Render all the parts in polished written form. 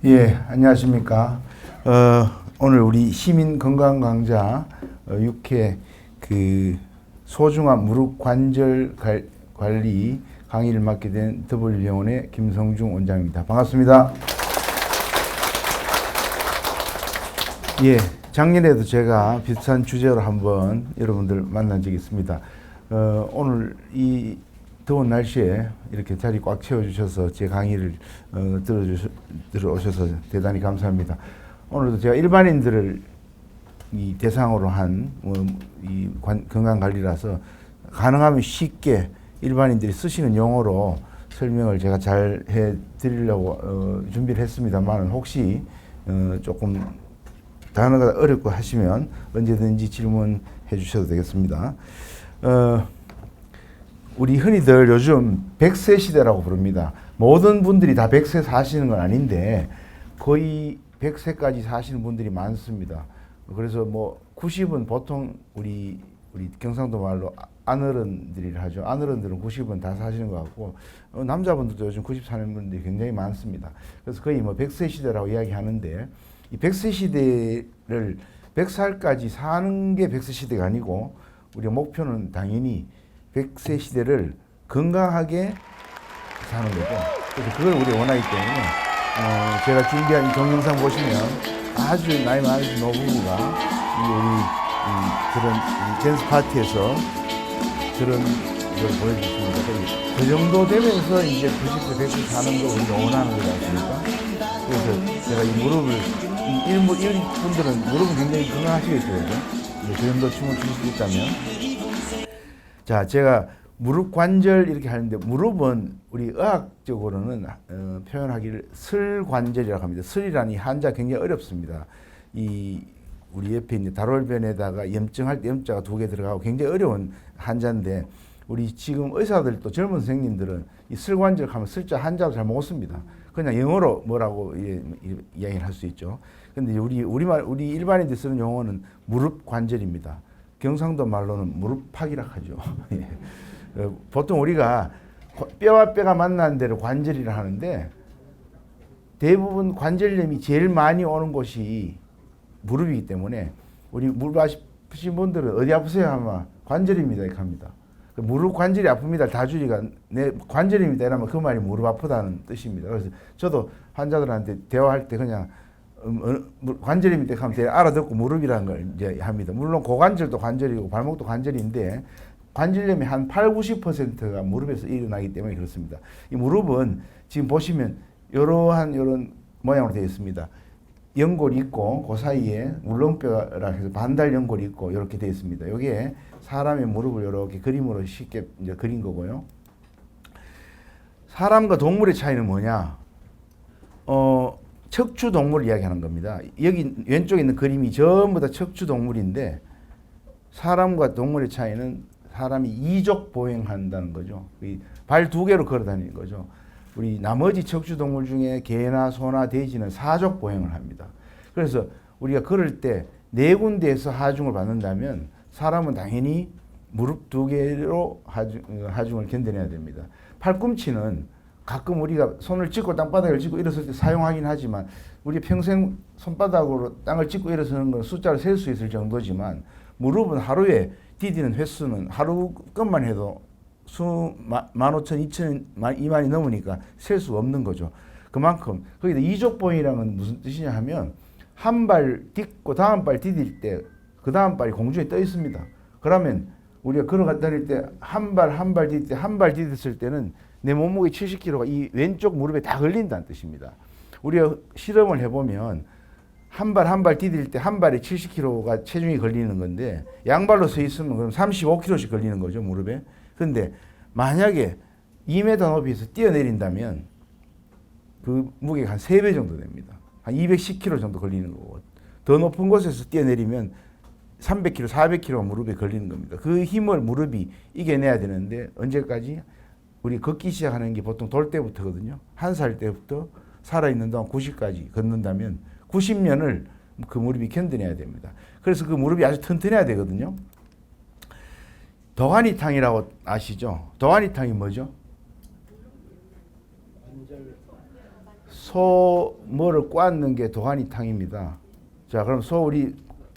예, 안녕하십니까. 오늘 우리 시민 건강 강좌 6회 그 소중한 무릎 관절 관리 강의를 맡게 된 더블유병원의 김성중 원장입니다. 반갑습니다. 예, 작년에도 제가 비슷한 주제로 한번 여러분들 만난 적이 있습니다. 오늘 이 더운 날씨에 이렇게 자리 꽉 채워주셔서 제 강의를 들어오셔서 대단히 감사합니다. 오늘도 제가 일반인들을 이 대상으로 한 이 건강관리라서 가능하면 쉽게 일반인들이 쓰시는 용어로 설명을 제가 잘 해드리려고 준비를 했습니다만 혹시 조금 단어가 어렵고 하시면 언제든지 질문해 주셔도 되겠습니다. 우리 흔히들 요즘 100세 시대라고 부릅니다. 모든 분들이 다 100세 사시는 건 아닌데 거의 100세까지 사시는 분들이 많습니다. 그래서 뭐 90은 보통 우리 경상도 말로 안어른들이라 하죠. 안어른들은 90은 다 사시는 것 같고 남자분들도 요즘 90 사는 분들이 굉장히 많습니다. 그래서 거의 뭐 100세 시대라고 이야기하는데 이 100세 시대를 100살까지 사는 게 100세 시대가 아니고 우리 목표는 당연히 100세 시대를 건강하게 사는 거죠. 그래서 그걸 우리가 원하기 때문에 제가 준비한 이 동영상 보시면 아주 나이 많으신 노부부가 그런 댄스 파티에서 그런 걸 보여줬습니다. 그 정도 되면서 이제 90세, 100세 사는 거 우리가 원하는 거지 않습니까? 그래서 제가 이 무릎을, 이런 분들은 무릎은 굉장히 건강하시겠죠. 그 정도 춤을 출 수 있다면. 자, 제가 무릎 관절 이렇게 하는데 무릎은 우리 의학적으로는 표현하기를 슬관절이라고 합니다. 슬이라는 이 한자 굉장히 어렵습니다. 우리 옆에 있는 다롤변에다가 염증할 때 염자가 2개 들어가고 굉장히 어려운 한자인데 우리 지금 의사들 또 젊은 선생님들은 이 슬관절 하면 슬자 한자도 잘 못 씁니다. 그냥 영어로 뭐라고 이야기를 할 수 있죠. 근데 우리 일반인들 쓰는 용어는 무릎 관절입니다. 경상도 말로는 무릎팍이라고 하죠. 보통 우리가 뼈와 뼈가 만나는 데를 관절이라 하는데 대부분 관절염이 제일 많이 오는 곳이 무릎이기 때문에 우리 무릎 아프신 분들은 어디 아프세요 하면 관절입니다 이렇게 합니다. 무릎 관절이 아픕니다. 다주리가 내 관절입니다 이러면 그 말이 무릎 아프다는 뜻입니다. 그래서 저도 환자들한테 대화할 때 그냥 관절입니다 하면 알아듣고 무릎이라는 걸 이제 합니다. 물론 고관절도 관절이고 발목도 관절인데 관절염이 한 80~90%가 무릎에서 일어나기 때문에 그렇습니다. 이 무릎은 지금 보시면 이런 모양으로 되어 있습니다. 연골이 있고 그 사이에 울렁뼈라 해서 반달 연골이 있고 이렇게 되어 있습니다. 이게 사람의 무릎을 이렇게 그림으로 쉽게 이제 그린 거고요. 사람과 동물의 차이는 뭐냐? 척추 동물을 이야기하는 겁니다. 여기 왼쪽에 있는 그림이 전부 다 척추 동물인데 사람과 동물의 차이는 사람이 이족 보행한다는 거죠. 발 2개로 걸어 다니는 거죠. 우리 나머지 척추 동물 중에 개나 소나 돼지는 사족 보행을 합니다. 그래서 우리가 걸을 때 4군데에서 하중을 받는다면 사람은 당연히 무릎 2개로 하중을 견뎌내야 됩니다. 팔꿈치는 가끔 우리가 손을 짚고 땅바닥을 짚고 일어설 때 사용하긴 하지만 우리 평생 손바닥으로 땅을 짚고 일어서는 건 숫자를 셀 수 있을 정도지만 무릎은 하루에 디디는 횟수는 하루 것만 해도 15,000, 2,000, 2만이 넘으니까 셀 수 없는 거죠. 그만큼 거기다 이족보행이라는 무슨 뜻이냐 하면 한 발 딛고 다음 발 디딜 때 그 다음 발이 공중에 떠 있습니다. 그러면 우리가 걸어 다닐 때 한 발 디딜 때 한 발 디뎠을 때는 내 몸무게 70kg가 이 왼쪽 무릎에 다 걸린다는 뜻입니다. 우리가 실험을 해보면 한 발 디딜 때 한 발에 70kg가 체중이 걸리는 건데 양발로 서 있으면 그럼 35kg씩 걸리는 거죠, 무릎에. 근데 만약에 2m 높이에서 뛰어내린다면 그 무게가 한 3배 정도 됩니다. 한 210kg 정도 걸리는 거고 더 높은 곳에서 뛰어내리면 300kg, 400kg가 무릎에 걸리는 겁니다. 그 힘을 무릎이 이겨내야 되는데 언제까지? 우리 걷기 시작하는 게 보통 돌 때부터거든요. 1살 때부터 살아있는 동안 90까지 걷는다면 90년을 그 무릎이 견뎌내야 됩니다. 그래서 그 무릎이 아주 튼튼해야 되거든요. 도가니탕이라고 아시죠? 도가니탕이 뭐죠? 소 뭐를 꽈는 게 도가니탕입니다. 자, 그럼 소 우리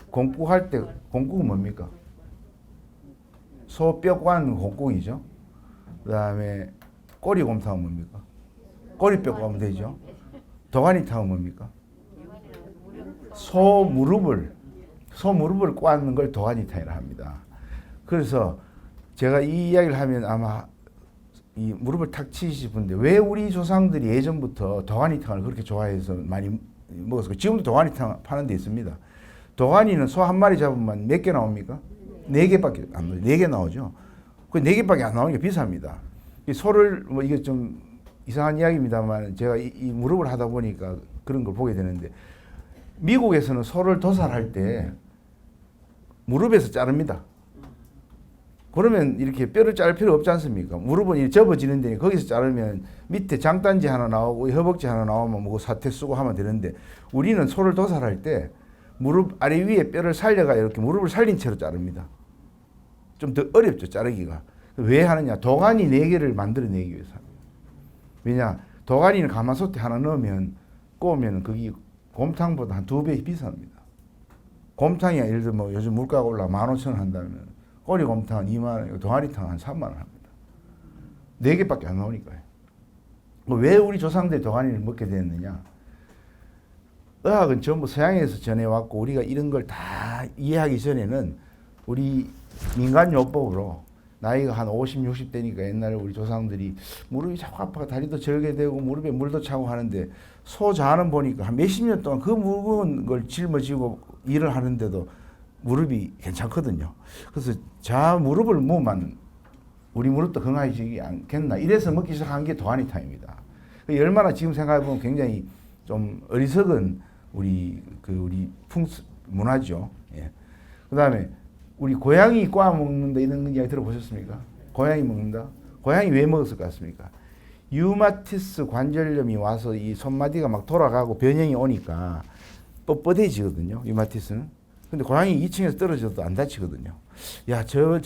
공국 할 때 공국은 뭡니까? 소 뼈 꽈는 공국이죠. 그다음에 꼬리곰탕은 뭡니까? 꼬리뼈 꽈면 되죠. 도가니탕은 뭡니까? 소 무릎을 꽈는 걸 도가니탕이라 합니다. 그래서 제가 이 이야기를 하면 아마 이 무릎을 탁 치실 분데 왜 우리 조상들이 예전부터 도가니탕을 그렇게 좋아해서 많이 먹었을까? 지금도 도가니탕 파는 데 있습니다. 도가니는 소 한 마리 잡으면 몇 개 나옵니까? 4개밖에 안 나오죠. 4개 나오죠. 그 4개밖에 안 나오니까 비쌉니다. 이 소를 뭐 이게 좀 이상한 이야기입니다만 제가 이 무릎을 하다 보니까 그런 걸 보게 되는데 미국에서는 소를 도살할 때 무릎에서 자릅니다. 그러면 이렇게 뼈를 자를 필요 없지 않습니까? 무릎은 이렇게 접어지는데 거기서 자르면 밑에 장단지 하나 나오고 허벅지 하나 나오면 뭐 사태 쓰고 하면 되는데 우리는 소를 도살할 때 무릎 아래 위에 뼈를 살려가 이렇게 무릎을 살린 채로 자릅니다. 좀 더 어렵죠, 자르기가. 왜 하느냐? 도가니 4개를 만들어내기 위해서 합니다. 왜냐? 도가니는 가마솥에 하나 넣으면 구우면 그게 곰탕보다 한 2배 비쌉니다. 곰탕이 예를 들어 뭐 요즘 물가가 올라 15,000원 한다면 꼬리곰탕은 2만 원, 도가니탕은 한 3만 원 합니다. 4개밖에 안 나오니까요. 왜 우리 조상들이 도가니를 먹게 됐느냐? 의학은 전부 서양에서 전해왔고 우리가 이런 걸 다 이해하기 전에는 우리 민간요법으로 나이가 한 50, 60대니까 옛날에 우리 조상들이 무릎이 자꾸 아파가 다리도 절게 되고 무릎에 물도 차고 하는데 소자는 보니까 한 몇십 년 동안 그 무거운 걸 짊어지고 일을 하는데도 무릎이 괜찮거든요. 그래서 자 무릎을 모으면 우리 무릎도 건강해지지 않겠나 이래서 먹기 시작한 게 도가니탕입니다. 얼마나 지금 생각해보면 굉장히 좀 어리석은 우리 문화죠. 예. 그다음에 우리 고양이 꽈 먹는다 이런 이야기 들어보셨습니까? 고양이 먹는다. 고양이 왜 먹었을 것 같습니까? 류마티스 관절염이 와서 이 손마디가 막 돌아가고 변형이 오니까 뻣뻣해지거든요. 류마티스는. 근데 고양이 2층에서 떨어져도 안 다치거든요. 야, 저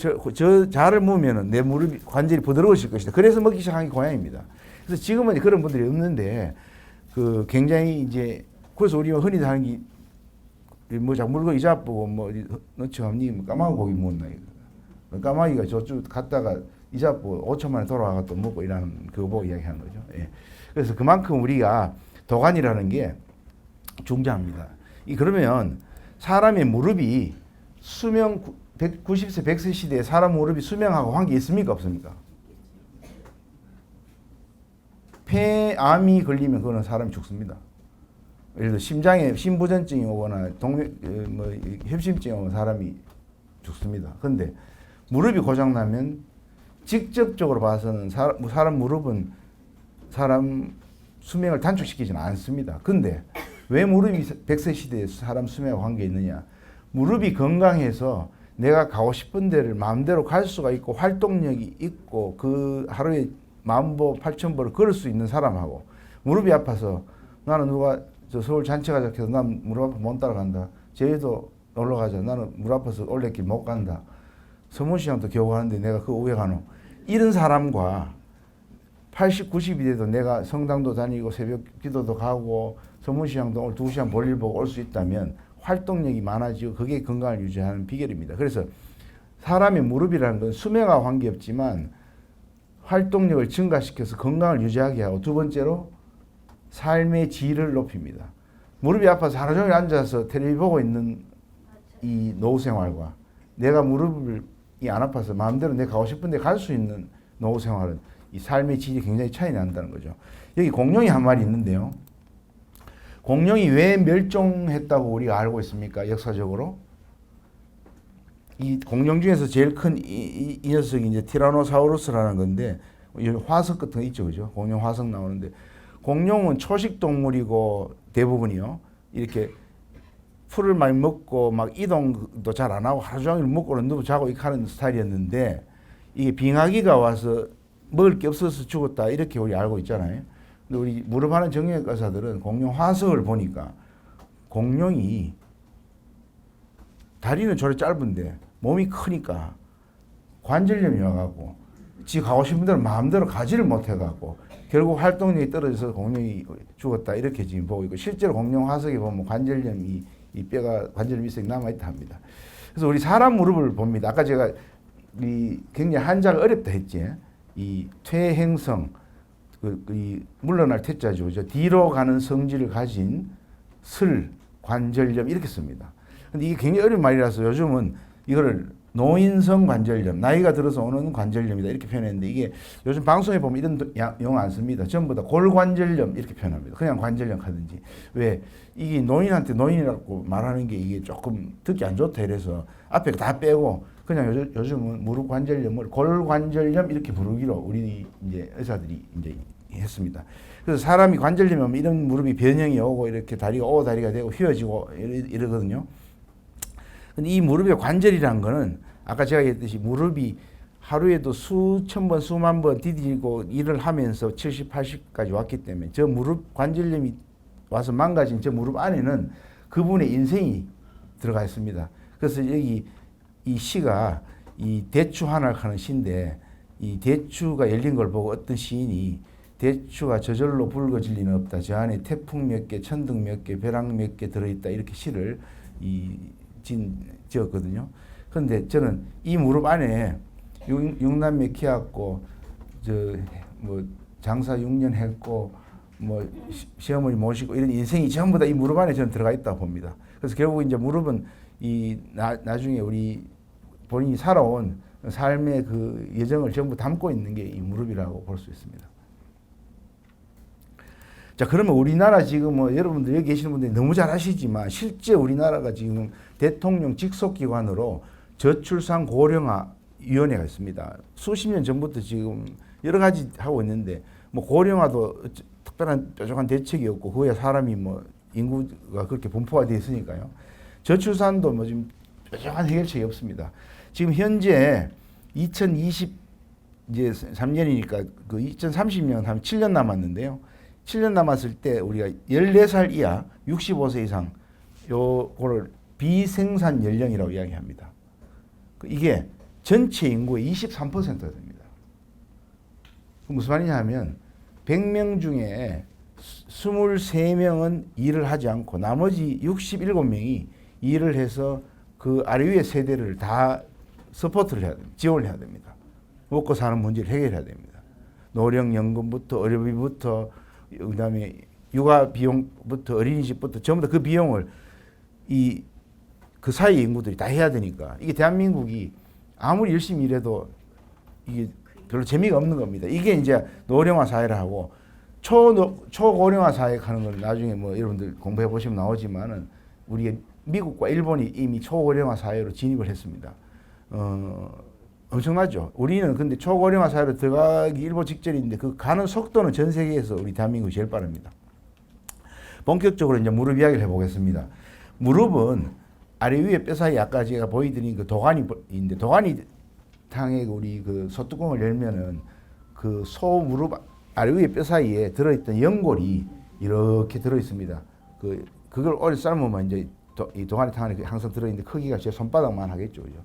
자를 무면은 내 무릎이 관절이 부드러워질 것이다. 그래서 먹기 시작한 게 고양이입니다. 그래서 지금은 그런 분들이 없는데 그 굉장히 이제 그래서 우리가 흔히 하는 게 뭐 물건 이자 보고 뭐 너치 합니 까마귀 고기 먹나 이거. 까마귀가 저쪽 갔다가 이자 보고 5천 원에 돌아와가 또 먹고 이러는 그거 보고 이야기하는 거죠. 예. 그래서 그만큼 우리가 도가니라는 게 중요합니다. 그러면 사람의 무릎이 수명 90세 100세 시대에 사람 무릎이 수명하고 관계 있습니까 없습니까? 폐암이 걸리면 그거는 사람이 죽습니다. 예를 들어 심장에 심부전증이 오거나 협심증이 오면 사람이 죽습니다. 그런데 무릎이 고장 나면 직접적으로 봐서는 사람 무릎은 사람 수명을 단축시키지는 않습니다. 근데 왜 무릎이 100세 시대에 사람 수명과 관계 있느냐? 무릎이 건강해서 내가 가고 싶은 데를 마음대로 갈 수가 있고 활동력이 있고 그 하루에 10,000보, 8,000보를 걸을 수 있는 사람하고 무릎이 아파서 나는 누가 저 서울 잔치 가자 해서 난 무릎 아파 못 따라간다. 제주도 놀러 가자. 나는 무릎 아파서 올레길 못 간다. 서문시장도 겨우 가는데 내가 그거 왜 가노? 이런 사람과 80, 90이 돼도 내가 성당도 다니고 새벽 기도도 가고 서문시장도 오늘 2시간 볼일 보고 올 수 있다면 활동력이 많아지고 그게 건강을 유지하는 비결입니다. 그래서 사람의 무릎이라는 건 수명과 관계없지만 활동력을 증가시켜서 건강을 유지하게 하고 두 번째로 삶의 질을 높입니다. 무릎이 아파서 하루 종일 앉아서 텔레비 보고 있는 이 노후 생활과 내가 무릎이 안 아파서 마음대로 내가 가고 싶은 데 갈 수 있는 노후 생활은 이 삶의 질이 굉장히 차이 난다는 거죠. 여기 공룡이 한 마리 있는데요. 공룡이 왜 멸종했다고 우리가 알고 있습니까? 역사적으로. 이 공룡 중에서 제일 큰 이 녀석이 이제 티라노사우루스라는 건데 화석 같은 거 있죠, 그죠? 공룡 화석 나오는데 공룡은 초식 동물이고 대부분이요. 이렇게 풀을 많이 먹고 막 이동도 잘 안 하고 하루 종일 먹고는 누워 자고 이렇게 하는 스타일이었는데 이게 빙하기가 와서 먹을 게 없어서 죽었다 이렇게 우리 알고 있잖아요. 근데 우리 무릎하는 정형외과 의사들은 공룡 화석을 보니까 공룡이 다리는 저리 짧은데 몸이 크니까 관절염이 와가지고 지 가고 싶은 대로 마음대로 가지를 못해갖고 결국 활동력이 떨어져서 공룡이 죽었다 이렇게 지금 보고 있고 실제로 공룡 화석에 보면 관절염이 이 뼈가 관절염 이상이 남아있다 합니다. 그래서 우리 사람 무릎을 봅니다. 아까 제가 이 굉장히 한자가 어렵다 했지. 이 퇴행성 이 물러날 퇴자죠. 뒤로 가는 성질을 가진 슬 관절염 이렇게 씁니다. 근데 이게 굉장히 어려운 말이라서 요즘은 이거를 노인성 관절염, 나이가 들어서 오는 관절염이다 이렇게 표현했는데 이게 요즘 방송에 보면 이런 용어 안 씁니다. 전부 다 골관절염 이렇게 표현합니다. 그냥 관절염 하든지. 왜? 이게 노인한테 노인이라고 말하는 게 이게 조금 듣기 안 좋다 이래서 앞에 다 빼고 그냥 요즘은 무릎 관절염을 골관절염 이렇게 부르기로 우리 이제 의사들이 이제 했습니다. 그래서 사람이 관절염이면 이런 무릎이 변형이 오고 이렇게 다리가 오다리가 되고 휘어지고 이러거든요. 근데 이 무릎의 관절이라는 거는 아까 제가 얘기했듯이 무릎이 하루에도 수천 번, 수만 번 디디고 일을 하면서 70, 80까지 왔기 때문에 저 무릎 관절염이 와서 망가진 저 무릎 안에는 그분의 인생이 들어가 있습니다. 그래서 여기 이 시가 이 대추 하나 하는 시인데 이 대추가 열린 걸 보고 어떤 시인이 대추가 저절로 붉어질 리는 없다. 저 안에 태풍 몇 개, 천둥 몇 개, 벼락 몇 개 들어있다. 이렇게 시를 지었거든요. 그런데 저는 이 무릎 안에 육남매 키웠고 뭐 장사 6년 했고 뭐 시어머니 모시고 이런 인생이 전부 다 이 무릎 안에 저는 들어가 있다고 봅니다. 그래서 결국 이제 무릎은 이 나중에 우리 본인이 살아온 삶의 그 여정을 전부 담고 있는 게 이 무릎이라고 볼 수 있습니다. 자, 그러면 우리나라 지금 뭐 여러분들 여기 계시는 분들이 너무 잘 아시지만 실제 우리나라가 지금 대통령 직속기관으로 저출산 고령화 위원회가 있습니다. 수십 년 전부터 지금 여러 가지 하고 있는데 뭐 고령화도 특별한 뾰족한 대책이 없고 그거야 사람이 뭐 인구가 그렇게 분포가 되어 있으니까요. 저출산도 뭐 지금 뾰족한 해결책이 없습니다. 지금 현재 2023년이니까 그 2030년 하면 7년 남았는데요. 7년 남았을 때 우리가 14살 이하 65세 이상 요거를 비생산 연령이라고 이야기합니다. 이게 전체 인구의 23%가 됩니다. 무슨 말이냐 하면 100명 중에 23명은 일을 하지 않고 나머지 67명이 일을 해서 그 아래 위의 세대를 다 서포트를 해야 됩니다. 지원을 해야 됩니다. 먹고 사는 문제를 해결해야 됩니다. 노령연금부터 의료비부터 그다음에 육아 비용부터 어린이집부터 전부 다 그 비용을 그 사이 인구들이 다 해야 되니까 이게 대한민국이 아무리 열심히 일해도 이게 별로 재미가 없는 겁니다. 이게 이제 노령화 사회를 하고 초고령화 사회 하는 건 나중에 뭐 여러분들 공부해 보시면 나오지만은 우리 미국과 일본이 이미 초고령화 사회로 진입을 했습니다. 엄청나죠. 우리는 근데 초고령화 사회로 들어가기 일보 직전인데 그 가는 속도는 전 세계에서 우리 대한민국이 제일 빠릅니다. 본격적으로 이제 무릎 이야기를 해보겠습니다. 무릎은 아래 위에 뼈 사이 아까 제가 보여드린 그 도가니인데 도가니탕에 우리 그 소뚜껑을 열면은 그 소 무릎 아래 위에 뼈 사이에 들어있던 연골이 이렇게 들어 있습니다. 그걸 오래 삶으면 이제 이 도가니탕 안에 항상 들어있는데 크기가 제 손바닥만 하겠죠. 그죠?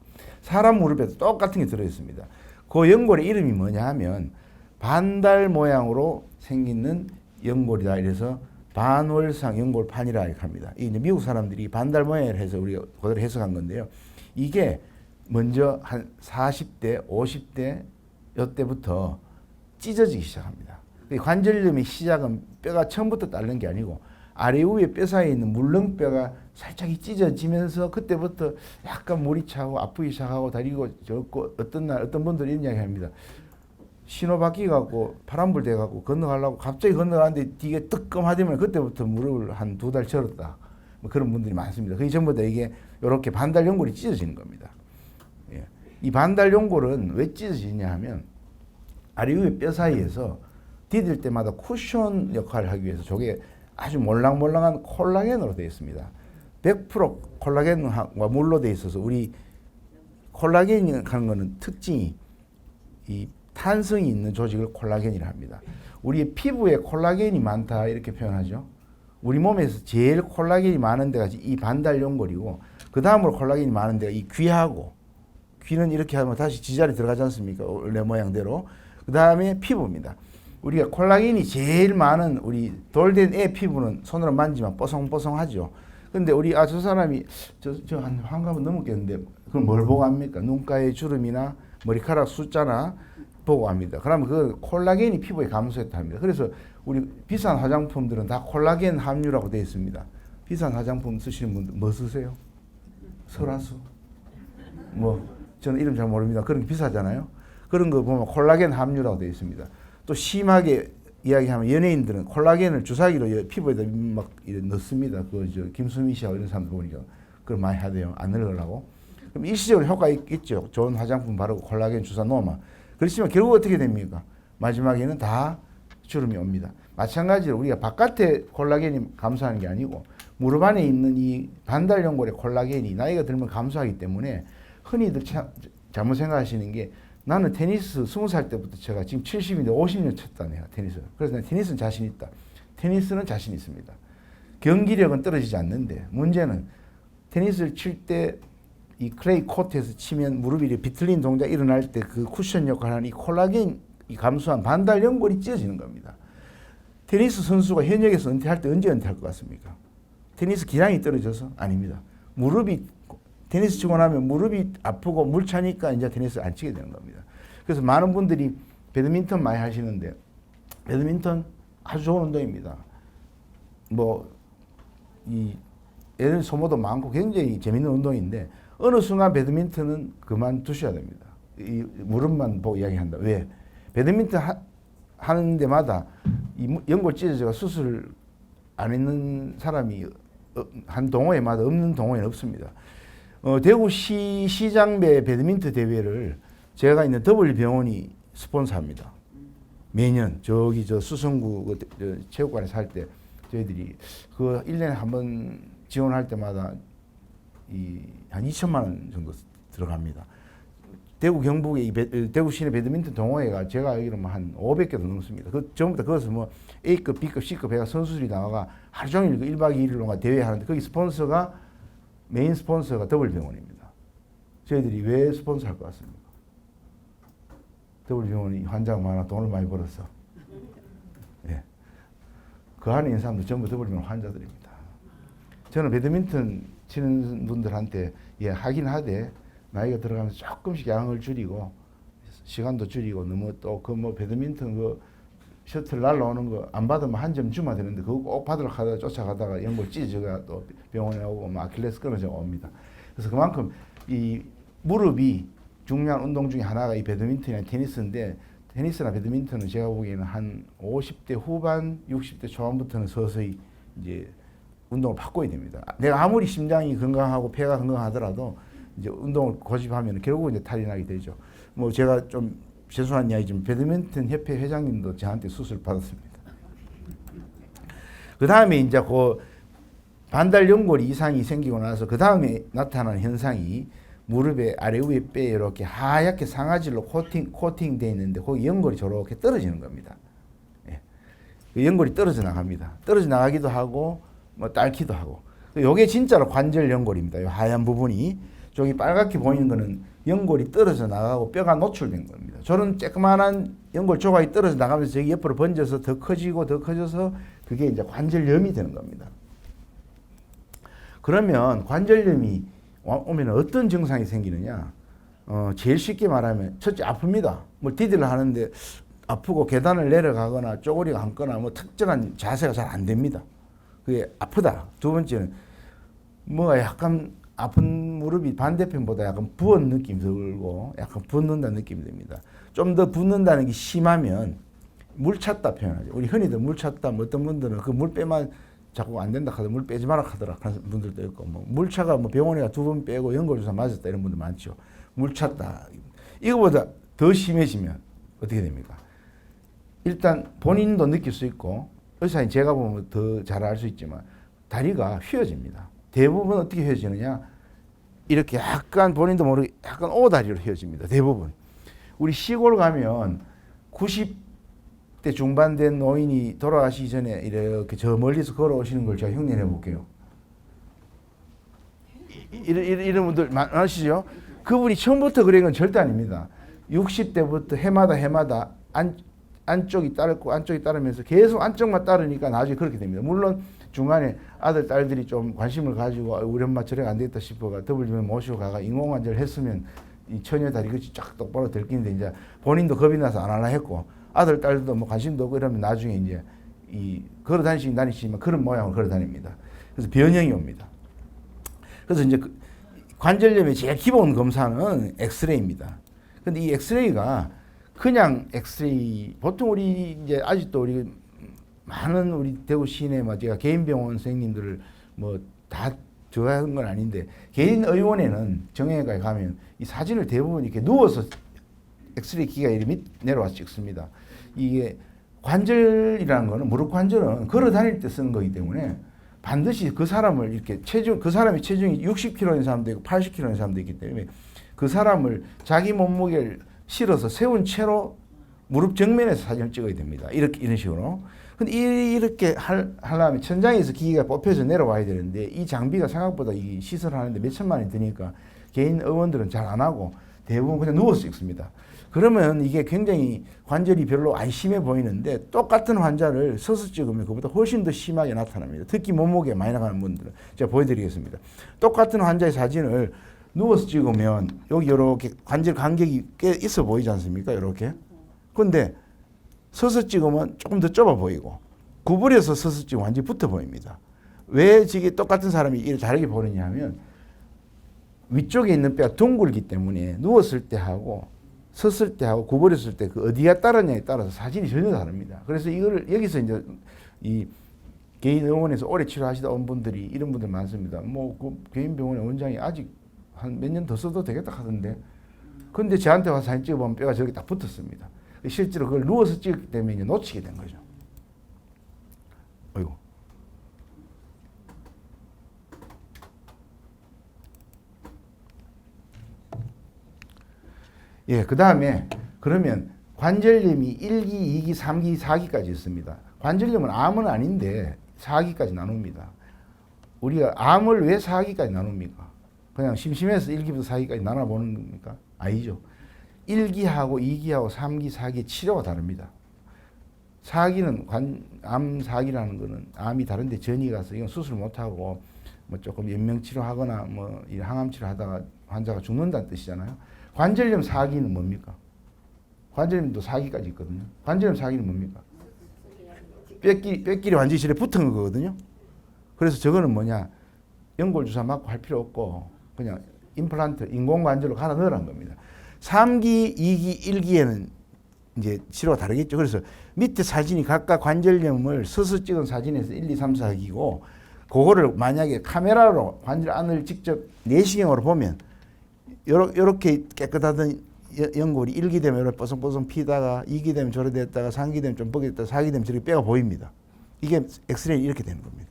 사람 무릎에도 똑같은 게 들어있습니다. 그 연골의 이름이 뭐냐 하면 반달 모양으로 생기는 연골이다. 이래서 반월상 연골판이라 이렇게 합니다. 이제 미국 사람들이 반달 모양을 해서 우리가 그대로 해석한 건데요. 이게 먼저 한 40대, 50대 이때부터 찢어지기 시작합니다. 관절염의 시작은 뼈가 처음부터 따르는 게 아니고 아래 위에 뼈 사이에 있는 물렁뼈가 살짝 찢어지면서 그때부터 약간 물이 차고 아프기 시작하고 다리고 젖고 어떤 날 어떤 분들이 이런 이야기 합니다. 신호 바뀌갖고 파란불 돼갖고 건너가려고 갑자기 건너가는데 뒤에 뜨끔하더면 그때부터 무릎을 한 2달 절었다. 뭐 그런 분들이 많습니다. 그게 전부 다 이게 이렇게 반달 연골이 찢어지는 겁니다. 예. 이 반달 연골은 왜 찢어지냐 하면 아래 위에 뼈 사이에서 디딜 때마다 쿠션 역할을 하기 위해서 저게 아주 몰랑몰랑한 콜라겐으로 되어 있습니다. 100% 콜라겐과 물로 되어 있어서 우리 콜라겐이 하는 것은 특징이 이 탄성이 있는 조직을 콜라겐이라 합니다. 우리의 피부에 콜라겐이 많다 이렇게 표현하죠. 우리 몸에서 제일 콜라겐이 많은 데가 이 반달 연골이고 그 다음으로 콜라겐이 많은 데가 이 귀하고 귀는 이렇게 하면 다시 지자리 들어가지 않습니까? 원래 모양대로. 그 다음에 피부입니다. 우리가 콜라겐이 제일 많은 우리 돌된 애 피부는 손으로 만지면 뽀송뽀송하죠. 근데 우리 저 사람이 저 한 환갑은 넘었겠는데 그걸 뭘 보고 합니까? 눈가의 주름이나 머리카락 숫자나 보고 합니다. 그러면 그 콜라겐이 피부에 감소했다 합니다. 그래서 우리 비싼 화장품들은 다 콜라겐 함유라고 되어 있습니다. 비싼 화장품 쓰시는 분들 뭐 쓰세요? 설화수? 뭐 저는 이름 잘 모릅니다. 그런 게 비싸잖아요. 그런 거 보면 콜라겐 함유라고 되어 있습니다. 또 심하게 이야기하면 연예인들은 콜라겐을 주사기로 피부에다 막 넣습니다. 김수미 씨하고 이런 사람들 보니까 그걸 많이 하대요. 안 늙으려고. 그럼 일시적으로 효과 있겠죠. 좋은 화장품 바르고 콜라겐 주사 놓으면. 그렇지만 결국 어떻게 됩니까? 마지막에는 다 주름이 옵니다. 마찬가지로 우리가 바깥에 콜라겐이 감소하는 게 아니고 무릎 안에 있는 이 반달 연골의 콜라겐이 나이가 들면 감소하기 때문에 흔히들 잘못 생각하시는 게 나는 테니스 20살 때부터 제가 지금 70인데 50년 쳤다네요. 테니스. 그래서 난 테니스는 자신 있다. 테니스는 자신 있습니다. 경기력은 떨어지지 않는데 문제는 테니스를 칠 때 이 클레이 코트에서 치면 무릎이 비틀린 동작 일어날 때 그 쿠션 역할을 하는 이 콜라겐이 감소한 반달 연골이 찢어지는 겁니다. 테니스 선수가 현역에서 은퇴할 때 언제 은퇴할 것 같습니까? 테니스 기량이 떨어져서? 아닙니다. 테니스 치고 나면 무릎이 아프고 물 차니까 이제 테니스 안 치게 되는 겁니다. 그래서 많은 분들이 배드민턴 많이 하시는데 배드민턴 아주 좋은 운동입니다. 예를 소모도 많고 굉장히 재밌는 운동인데 어느 순간 배드민턴은 그만두셔야 됩니다. 이 무릎만 보고 이야기한다. 왜? 배드민턴 하는 데마다 이 연골 찢어져가 수술 안 했는 사람이 한 동호회마다 없는 동호회는 없습니다. 대구 시장배 배드민턴 대회를 제가 있는 W병원이 스폰서합니다. 매년 저 수성구 체육관에서 할 때 저희들이 그 1년에 한 번 지원할 때마다 한 2천만 원 정도 들어갑니다. 대구 경북의 대구 시내 배드민턴 동호회가 제가 알기로는 한 500개도 넘습니다. 전부 다 그것을 뭐 A급, B급, C급 해가 선수들이 나와가 하루 종일 1박 2일로 대회 하는데 거기 메인 스폰서가 W병원입니다. 저희들이 왜 스폰서 할 것 같습니까? W병원이 환자가 많아 돈을 많이 벌었어. 예. 그 안에 있는 사람들 전부 W병원 환자들입니다. 저는 배드민턴 치는 분들한테 하긴 하되 나이가 들어가면서 조금씩 양을 줄이고 시간도 줄이고 너무 또 배드민턴 셔틀 날라오는 거 안 받으면 한 점 주면 되는데 그거 꼭 받으러 가다가 쫓아가다가 연골 찢어져가 또 병원에 오고 아킬레스 끊어져 옵니다. 그래서 그만큼 이 무릎이 중요한 운동 중에 하나가 이 배드민턴이나 테니스인데 테니스나 배드민턴은 제가 보기에는 한 50대 후반, 60대 초반부터는 서서히 이제 운동을 바꿔야 됩니다. 내가 아무리 심장이 건강하고 폐가 건강하더라도 이제 운동을 고집하면 결국은 이제 탈이 나게 되죠. 제가 좀 죄송한 이야기지만 배드민턴 협회 회장님도 저한테 수술 받았습니다. 그 다음에 이제 반달 연골 이상이 생기고 나서 그 다음에 나타나는 현상이 무릎의 아래 위에 뼈에 이렇게 하얗게 상아질로 코팅되어 있는데 거기 연골이 저렇게 떨어지는 겁니다. 예. 그 연골이 떨어져 나갑니다. 떨어져 나가기도 하고 딸기도 하고. 요게 진짜로 관절 연골입니다. 요 하얀 부분이. 저기 빨갛게 보이는 거는 연골이 떨어져 나가고 뼈가 노출된 겁니다. 저런 쬐끄만한 연골 조각이 떨어져 나가면서 저기 옆으로 번져서 더 커져서 그게 이제 관절염이 되는 겁니다. 그러면 관절염이 오면 어떤 증상이 생기느냐? 제일 쉽게 말하면 첫째 아픕니다. 디딜을 하는데 아프고 계단을 내려가거나 쪼그리고 앉거나 특정한 자세가 잘 안 됩니다. 그게 아프다. 두 번째는 약간 아픈 무릎이 반대편보다 약간 부은 느낌이 들고 약간 붓는다는 느낌이 듭니다. 좀 더 붓는다는 게 심하면 물 찼다 표현하죠. 우리 흔히들 물 찼다. 어떤 분들은 그 물 빼면 자꾸 안 된다 하더라. 물 빼지 마라 하더라. 하는 분들도 있고 물차가 병원에 2번 빼고 연골주사 맞았다 이런 분들 많죠. 물 찼다. 이거보다 더 심해지면 어떻게 됩니까? 일단 본인도 느낄 수 있고 의사인 제가 보면 더 잘 알 수 있지만 다리가 휘어집니다. 대부분 어떻게 휘어지느냐? 이렇게 약간 본인도 모르게 약간 오다리로 휘어집니다. 대부분. 우리 시골 가면 90대 중반 된 노인이 돌아가시기 전에 이렇게 저 멀리서 걸어오시는 걸 제가 흉내내 볼게요. 이런 분들 많으시죠? 그분이 처음부터 그런 건 절대 아닙니다. 60대부터 해마다 안쪽이 따르고 안쪽이 따르면서 계속 안쪽만 따르니까 나중에 그렇게 됩니다. 물론 중간에 아들, 딸들이 좀 관심을 가지고 우리 엄마 저래가 안 되겠다 싶어가 더블유에 모시고 가가 인공관절을 했으면 이 처녀 다리 끝이 쫙 똑바로 들키는데 이제 본인도 겁이 나서 안 하려 했고 아들, 딸도 뭐 관심도 없고 이러면 나중에 이제 이 걸어 다니시지만 그런 모양으로 걸어 다닙니다. 그래서 변형이 옵니다. 그래서 이제 관절염의 제일 기본 검사는 엑스레이입니다. 근데 이 엑스레이가 그냥 엑스레이 보통 우리 이제 아직도 우리 많은 우리 대구 시내 뭐 제가 개인 병원 선생님들을 뭐 다 좋아하는 건 아닌데 개인 의원에는 정형외과에 가면 이 사진을 대부분 이렇게 누워서 엑스레이 기가 이렇게 내려와서 찍습니다. 이게 관절이라는 거는 무릎 관절은 걸어 다닐 때 쓰는 거기 때문에 반드시 그 사람을 이렇게 그 사람의 체중이 60kg인 사람도 있고 80kg인 사람도 있기 때문에 그 사람을 자기 몸무게를 실어서 세운 채로 무릎 정면에서 사진을 찍어야 됩니다. 이런 식으로. 근데 이렇게 하려면 천장에서 기기가 뽑혀서 내려와야 되는데 이 장비가 생각보다 이 시설하는데 몇 천만 원이 드니까 개인 의원들은 잘 안 하고 대부분 그냥 누워서 찍습니다. 그러면 이게 굉장히 관절이 별로 안 심해 보이는데 똑같은 환자를 서서 찍으면 그보다 훨씬 더 심하게 나타납니다. 특히 몸무게 많이 나가는 분들은 제가 보여드리겠습니다. 똑같은 환자의 사진을 누워서 찍으면 여기 이렇게 관절 간격이 꽤 있어 보이지 않습니까? 이렇게. 근데 서서 찍으면 조금 더 좁아 보이고 구부려서 서서 찍으면 완전히 붙어 보입니다. 왜 이게 똑같은 사람이 이렇게 다르게 보느냐 하면 위쪽에 있는 뼈가 둥글기 때문에 누웠을 때 하고 섰을 때 하고 구부렸을 때 그 어디가 따르냐에 따라서 사진이 전혀 다릅니다. 그래서 이거를 여기서 이제 이 개인 의원에서 오래 치료하시다 온 분들이 이런 분들 많습니다. 뭐 그 개인 병원의 원장이 아직 한 몇 년 더 써도 되겠다 하던데 근데 저한테 와서 사진 찍어보면 뼈가 저렇게 딱 붙었습니다. 실제로 그걸 누워서 찍기 때문에 이제 놓치게 된 거죠. 어이구. 예, 그 다음에 그러면 관절염이 1기, 2기, 3기, 4기까지 있습니다. 관절염은 암은 아닌데 4기까지 나눕니다. 우리가 암을 왜 4기까지 나눕니까? 그냥 심심해서 1기부터 4기까지 나눠보는 겁니까? 아니죠. 1기하고 2기하고 3기, 4기 치료가 다릅니다. 4기는 암 4기라는 거는 암이 다른데 전이 가서 이건 수술 못하고 뭐 조금 연명치료하거나 뭐 항암치료하다가 환자가 죽는다는 뜻이잖아요. 관절염 4기는 뭡니까? 관절염도 4기까지 있거든요. 관절염 4기는 뭡니까? 뼈끼리 완전히 실에 붙은 거거든요. 그래서 저거는 뭐냐? 연골주사 맞고 할 필요 없고 그냥 임플란트, 인공관절로 갈아 넣으라는 겁니다. 3기, 2기, 1기에는 이제 치료가 다르겠죠. 그래서 밑에 사진이 각각 관절염을 서서 찍은 사진에서 1, 2, 3, 4기고 그거를 만약에 카메라로 관절 안을 직접 내시경으로 보면 요렇게 깨끗하던 연골이 1기 되면 이렇게 뽀송뽀송 피다가 2기 되면 저래 됐다가 3기 되면 좀 뻑이 됐다가 4기 되면 저렇게 뼈가 보입니다. 이게 엑스레이 이렇게 되는 겁니다.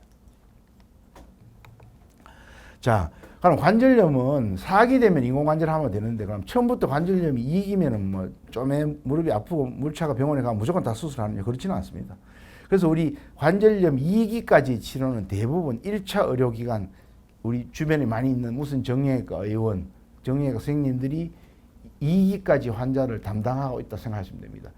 자, 그럼 관절염은 4기 되면 인공관절 하면 되는데 그럼 처음부터 관절염이 2기면은 뭐 좀에 무릎이 아프고 물차가 병원에 가면 무조건 다 수술하느냐 그렇지는 않습니다. 그래서 우리 관절염 2기까지 치료는 대부분 1차 의료기관 우리 주변에 많이 있는 무슨 정형외과 의원, 정형외과 선생님들이 2기까지 환자를 담당하고 있다고 생각하시면 됩니다.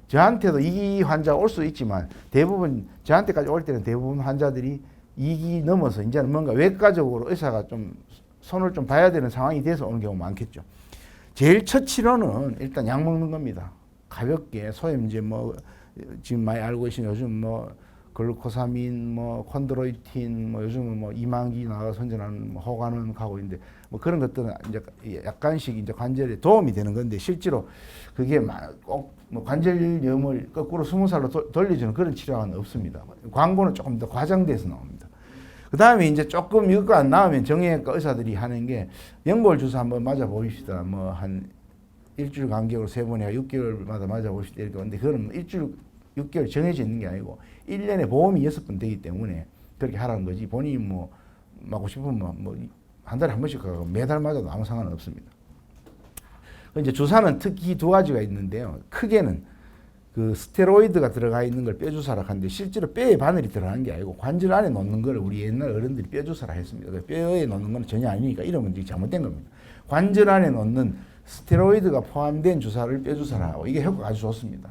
저한테도 2기 환자가 올 수 있지만 대부분 저한테까지 올 때는 대부분 환자들이 2기 넘어서 이제는 뭔가 외과적으로 의사가 좀 손을 좀 봐야 되는 상황이 돼서 오는 경우가 많겠죠. 제일 첫 치료는 일단 약 먹는 겁니다. 가볍게 소염제 뭐 지금 많이 알고 계신 요즘 뭐 글루코사민 뭐 콘드로이틴 뭐 요즘은 뭐 이만기 나가 선전하는 뭐 호가는 가고 있는데 뭐 그런 것들은 이제 약간씩 이제 관절에 도움이 되는 건데 실제로 그게 꼭 뭐 관절염을 거꾸로 20살로 돌려주는 그런 치료는 없습니다. 광고는 조금 더 과장돼서 나옵니다. 그 다음에 이제 조금 이거 안 나오면 정형외과 의사들이 하는 게 연골 주사 한번 맞아 보십시다. 뭐 한 일주일 간격으로 3번 해가 6개월마다 맞아 보십시다. 이렇게 하는데 그건 일주일 6개월 정해져 있는 게 아니고 1년에 보험이 6번 되기 때문에 그렇게 하라는 거지 본인이 뭐 맞고 싶으면 뭐 한 달에 한 번씩 가고 매달 맞아도 아무 상관은 없습니다. 이제 주사는 특히 두 가지가 있는데요. 크게는 그 스테로이드가 들어가 있는 걸 뼈주사라 하는데 실제로 뼈에 바늘이 들어가는 게 아니고 관절 안에 넣는 걸 우리 옛날 어른들이 뼈주사라 했습니다. 뼈에 넣는 건 전혀 아니니까 이러면 이제 잘못된 겁니다. 관절 안에 넣는 스테로이드가 포함된 주사를 뼈주사라 하고 이게 효과가 아주 좋습니다.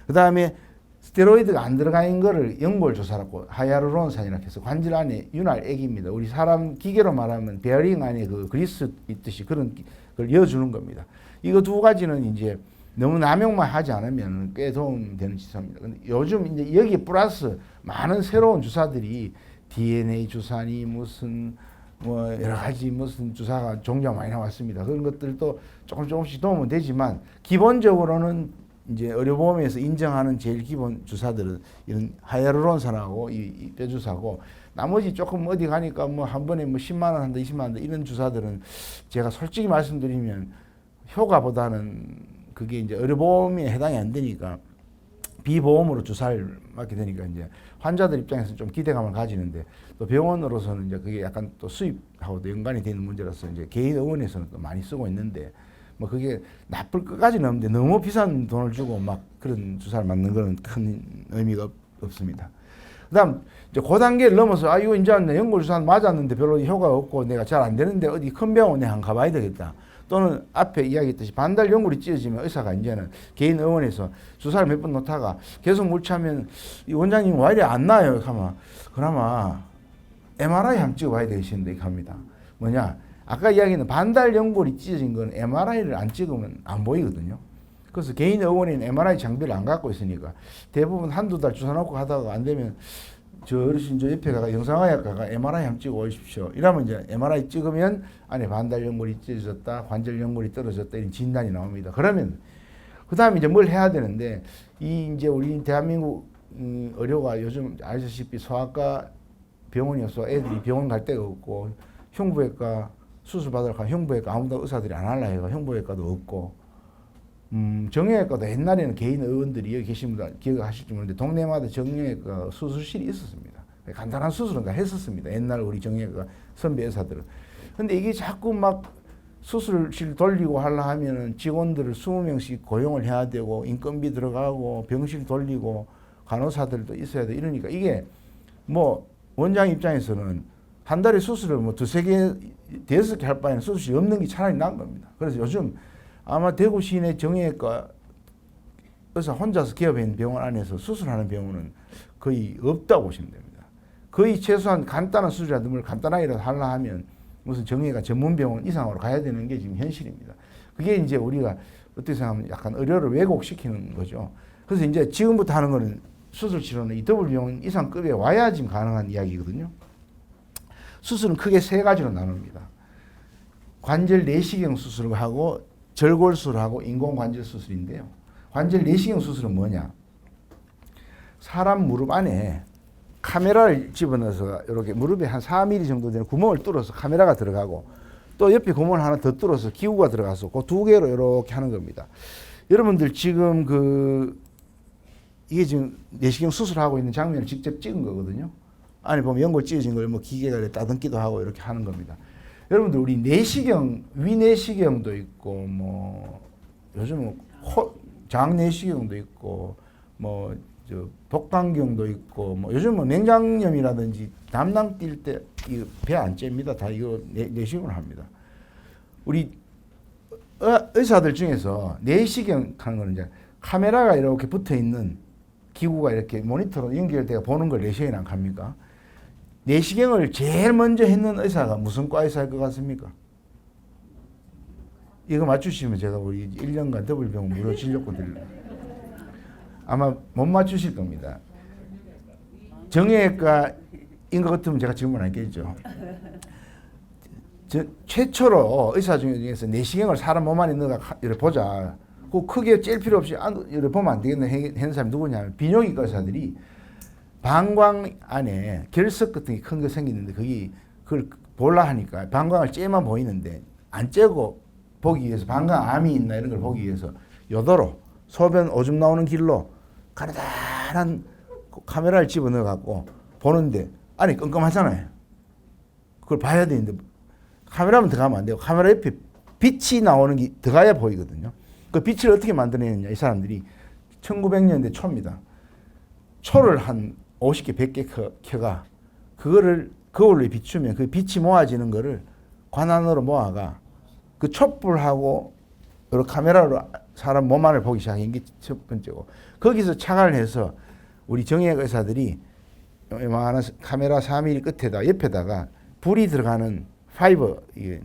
그 다음에 스테로이드가 안 들어가 있는 거를 연골주사라고 하이알루론산이라고 해서 관절 안에 윤활액입니다. 우리 사람 기계로 말하면 베어링 안에 그 그리스 있듯이 그런 걸 이어주는 겁니다. 이거 두 가지는 이제 너무 남용만 하지 않으면 꽤 도움되는 주사입니다. 근데 요즘 이제 여기에 플러스 많은 새로운 주사들이 DNA 주사니 무슨 뭐 여러 가지 무슨 주사가 종류가 많이 나왔습니다. 그런 것들도 조금씩 도움은 되지만 기본적으로는 이제 의료보험에서 인정하는 제일 기본 주사들은 이런 하이알루론산하고 이 뼈주사고 나머지 조금 어디 가니까 뭐 한 번에 뭐 10만 원 한다 20만 원 한다 이런 주사들은 제가 솔직히 말씀드리면 효과보다는 그게 이제 의료보험에 해당이 안 되니까 비보험으로 주사를 맞게 되니까 이제 환자들 입장에서는 좀 기대감을 가지는데 또 병원으로서는 이제 그게 약간 또 수입하고도 연관이 되는 문제라서 이제 개인 의원에서는 또 많이 쓰고 있는데 뭐 그게 나쁠 것까지는 없는데 너무 비싼 돈을 주고 막 그런 주사를 맞는 거는 큰 의미가 없습니다. 그다음 이제 그 단계를 넘어서 아 이거 이제 연골 주사 맞았는데 별로 효과가 없고 내가 잘 안 되는데 어디 큰 병원에 한 가봐야 되겠다. 또는 앞에 이야기했듯이 반달 연골이 찢어지면 의사가 이제는 개인 의원에서 주사를 몇 번 놓다가 계속 물 차면 이 원장님 왜 이래 안 나요? 하면 그나마 MRI 한번 찍어봐야 되겠는데 이렇게 합니다. 뭐냐? 아까 이야기는 반달 연골이 찢어진 건 MRI를 안 찍으면 안 보이거든요. 그래서 개인 의원에는 MRI 장비를 안 갖고 있으니까 대부분 한두 달 주사 놓고 하다가 안 되면 저 어르신 저 옆에 가가 영상의학과가 MRI 한번 찍어 오십시오. 이러면 이제 MRI 찍으면 안에 반달 연골이 찢어졌다, 관절 연골이 떨어졌다 이런 진단이 나옵니다. 그러면 그 다음에 이제 뭘 해야 되는데 이 이제 우리 대한민국 의료가 요즘 아시다시피 소아과 병원이 없어 애들이 병원 갈 데가 없고 흉부외과 수술 받으러 가 흉부외과 아무도 의사들이 안 할라 해가 흉부외과도 없고 정형외과도 옛날에는 개인 의원들이 여기 계신 분들 기억하실지 모르는데 동네마다 정형외과 수술실이 있었습니다. 간단한 수술은 다 했었습니다. 옛날 우리 정형외과 선배 의사들은. 근데 이게 자꾸 막 수술실 돌리고 하려 하면은 직원들을 20명씩 고용을 해야 되고 인건비 들어가고 병실 돌리고 간호사들도 있어야 돼 이러니까 이게 뭐 원장 입장에서는 한 달에 수술을 뭐 두세 개, 대여섯 개 할 바에는 수술이 없는 게 차라리 나은 겁니다. 그래서 요즘 아마 대구 시내 정형외과 의사 혼자서 기업에 있는 병원 안에서 수술하는 병원은 거의 없다고 보시면 됩니다. 거의 최소한 간단한 수술이라도 뭘 간단하게라도 하려 하면 무슨 정형외과 전문 병원 이상으로 가야 되는 게 지금 현실입니다. 그게 이제 우리가 어떻게 생각하면 약간 의료를 왜곡시키는 거죠. 그래서 이제 지금부터 하는 거는 수술 치료는 이 더블 병원 이상급에 와야 지금 가능한 이야기거든요. 수술은 크게 세 가지로 나눕니다. 관절 내시경 수술을 하고 절골 수술하고 인공관절 수술인데요. 관절 내시경 수술은 뭐냐? 사람 무릎 안에 카메라를 집어넣어서 이렇게 무릎에 한 4mm 정도 되는 구멍을 뚫어서 카메라가 들어가고 또 옆에 구멍을 하나 더 뚫어서 기구가 들어가서 그 두 개로 이렇게 하는 겁니다. 여러분들 지금 이게 지금 내시경 수술하고 있는 장면을 직접 찍은 거거든요. 안에 보면 연골 찢어진 걸 뭐 기계가 따듬기도 하고 이렇게 하는 겁니다. 여러분들 우리 내시경, 위내시경도 있고 뭐 요즘은 장내시경도 있고 뭐 저 복강경도 있고 뭐 요즘은 맹장염이라든지 담낭 뛸 때 이거 배 안 잽니다. 다 이거 내시경을 합니다. 우리 의사들 중에서 내시경 하는 거는 이제 카메라가 이렇게 붙어 있는 기구가 이렇게 모니터로 연결되어 보는 걸 내시경이라고 합니까? 내시경을 제일 먼저 했는 의사가 무슨 과 의사일 것 같습니까? 이거 맞추시면 제가 우리 1년간 더블병원 무료 진료권 드릴게요. 아마 못 맞추실 겁니다. 정형외과인 것 같으면 제가 질문 안 했겠죠. 최초로 의사 중에서 내시경을 사람 몸 안에 넣어가 이렇게 보자. 그 크게 찔 필요 없이 이렇게 보면 안 되겠네 하는 사람이 누구냐면 비뇨기과 의사들이 방광 안에 결석 같은 게 큰 거 생기는데 그걸 볼라 하니까 방광을 째만 보이는데 안 째고 보기 위해서 방광암이 있나 이런 걸 보기 위해서 요도로 소변 오줌 나오는 길로 가느다란 카메라를 집어넣어 갖고 보는데 안이 깜깜하잖아요. 그걸 봐야 되는데 카메라만 들어가면 안 되고 카메라 옆에 빛이 나오는 게 들어가야 보이거든요. 그 빛을 어떻게 만들어내느냐 이 사람들이 1900년대 초입니다. 초를 한 50개, 100개 켜가 그거를 거울에 비추면 그 빛이 모아지는 거를 관안으로 모아가 그 촛불하고 여러 카메라로 사람 몸 안을 보기 시작한 게 첫 번째고, 거기서 착안을 해서 우리 정형외과 의사들이 요만한 카메라 4mm 끝에다 옆에다가 불이 들어가는 파이버 이게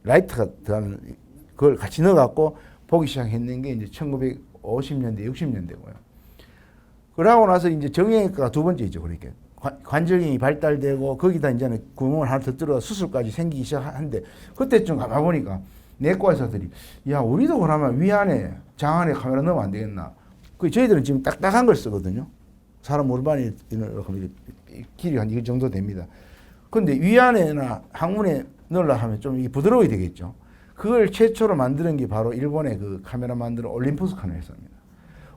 라이트가 들어가는 그걸 같이 넣어갖고 보기 시작했는 게 이제 1950년대, 60년대고요. 그러고 나서 이제 정형외과가 두 번째죠. 그러니까 관절경이 발달되고 거기다 이제는 구멍을 하나 더 뚫어 수술까지 생기기 시작하는데, 그때쯤 가봐 보니까 내과 의사들이 야 우리도 그러면 위 안에 장 안에 카메라 넣으면 안 되겠나. 그 저희들은 지금 딱딱한 걸 쓰거든요. 사람 골반이 길이 한 이 정도 됩니다. 근데 위 안에나 항문에 넣으려 하면 좀 이게 부드러워야 되겠죠. 그걸 최초로 만드는 게 바로 일본의 그 카메라 만드는 올림푸스카는 회사입니다.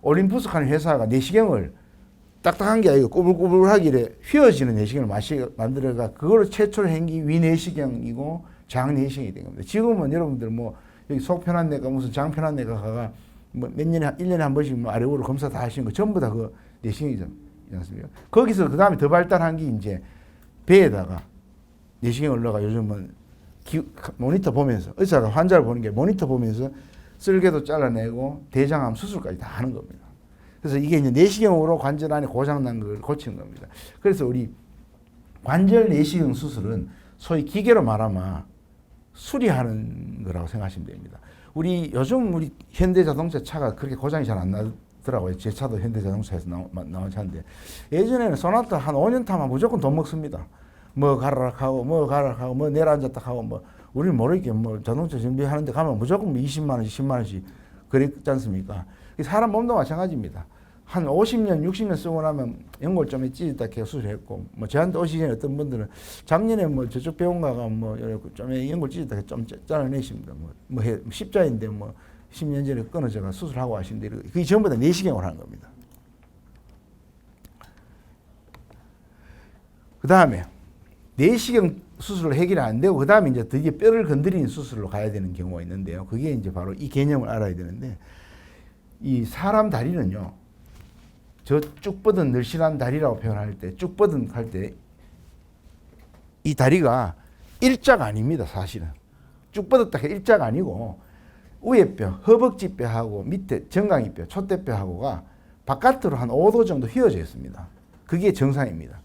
올림푸스카는 회사가 내시경을 딱딱한 게 아니고 꼬불꼬불하게 휘어지는 내시경을 만들어가 그걸 최초로 한 게 위 내시경이고 장 내시경이 된 겁니다. 지금은 여러분들 뭐 여기 속 편한 내가 무슨 장 편한 내가 가가 뭐 몇 년에 1년에 한 번씩 뭐 아래 위로 검사 다 하시는 거 전부 다 그 내시경이지 않습니까? 거기서 그 다음에 더 발달한 게 이제 배에다가 내시경을 넣어가 요즘은 모니터 보면서 의사가 환자를 보는 게 모니터 보면서 쓸개도 잘라내고 대장암 수술까지 다 하는 겁니다. 그래서 이게 이제 내시경으로 관절 안에 고장난 걸 고치는 겁니다. 그래서 우리 관절 내시경 수술은 소위 기계로 말하면 수리하는 거라고 생각하시면 됩니다. 요즘 우리 현대자동차 차가 그렇게 고장이 잘 안 나더라고요. 제 차도 현대자동차에서 나온 차인데, 예전에는 소나타 한 5년 타면 무조건 돈 먹습니다. 뭐 가락하고 뭐 내려앉았다 하고 뭐 우리는 모르게 뭐 자동차 정비하는데 가면 무조건 20만 원씩 10만 원씩 그랬지 않습니까? 사람 몸도 마찬가지입니다. 한 50년 60년 쓰고 나면 연골점에 찢었다 이렇게 수술했고, 뭐 저한테 오시기 전에 어떤 분들은 작년에 뭐 저쪽 병원 가가 뭐 점에 연골 찢었다 좀 잘라내십니다. 뭐 십자인데 뭐 10년 전에 끊어져가 수술하고 하신데 그게 전부 다 내시경을 하는 겁니다. 그 다음에 내시경 수술을 해결이 안 되고 그 다음에 이제 드디어 뼈를 건드리는 수술로 가야 되는 경우가 있는데요. 그게 이제 바로 이 개념을 알아야 되는데, 이 사람 다리는요, 저 쭉 뻗은 늘씬한 다리라고 표현할 때, 쭉 뻗은 할 때 이 다리가 일자가 아닙니다. 사실은 쭉 뻗었다 해 일자가 아니고 위에 뼈, 허벅지 뼈하고 밑에 정강이 뼈, 촛대뼈하고가 바깥으로 한 5도 정도 휘어져 있습니다. 그게 정상입니다.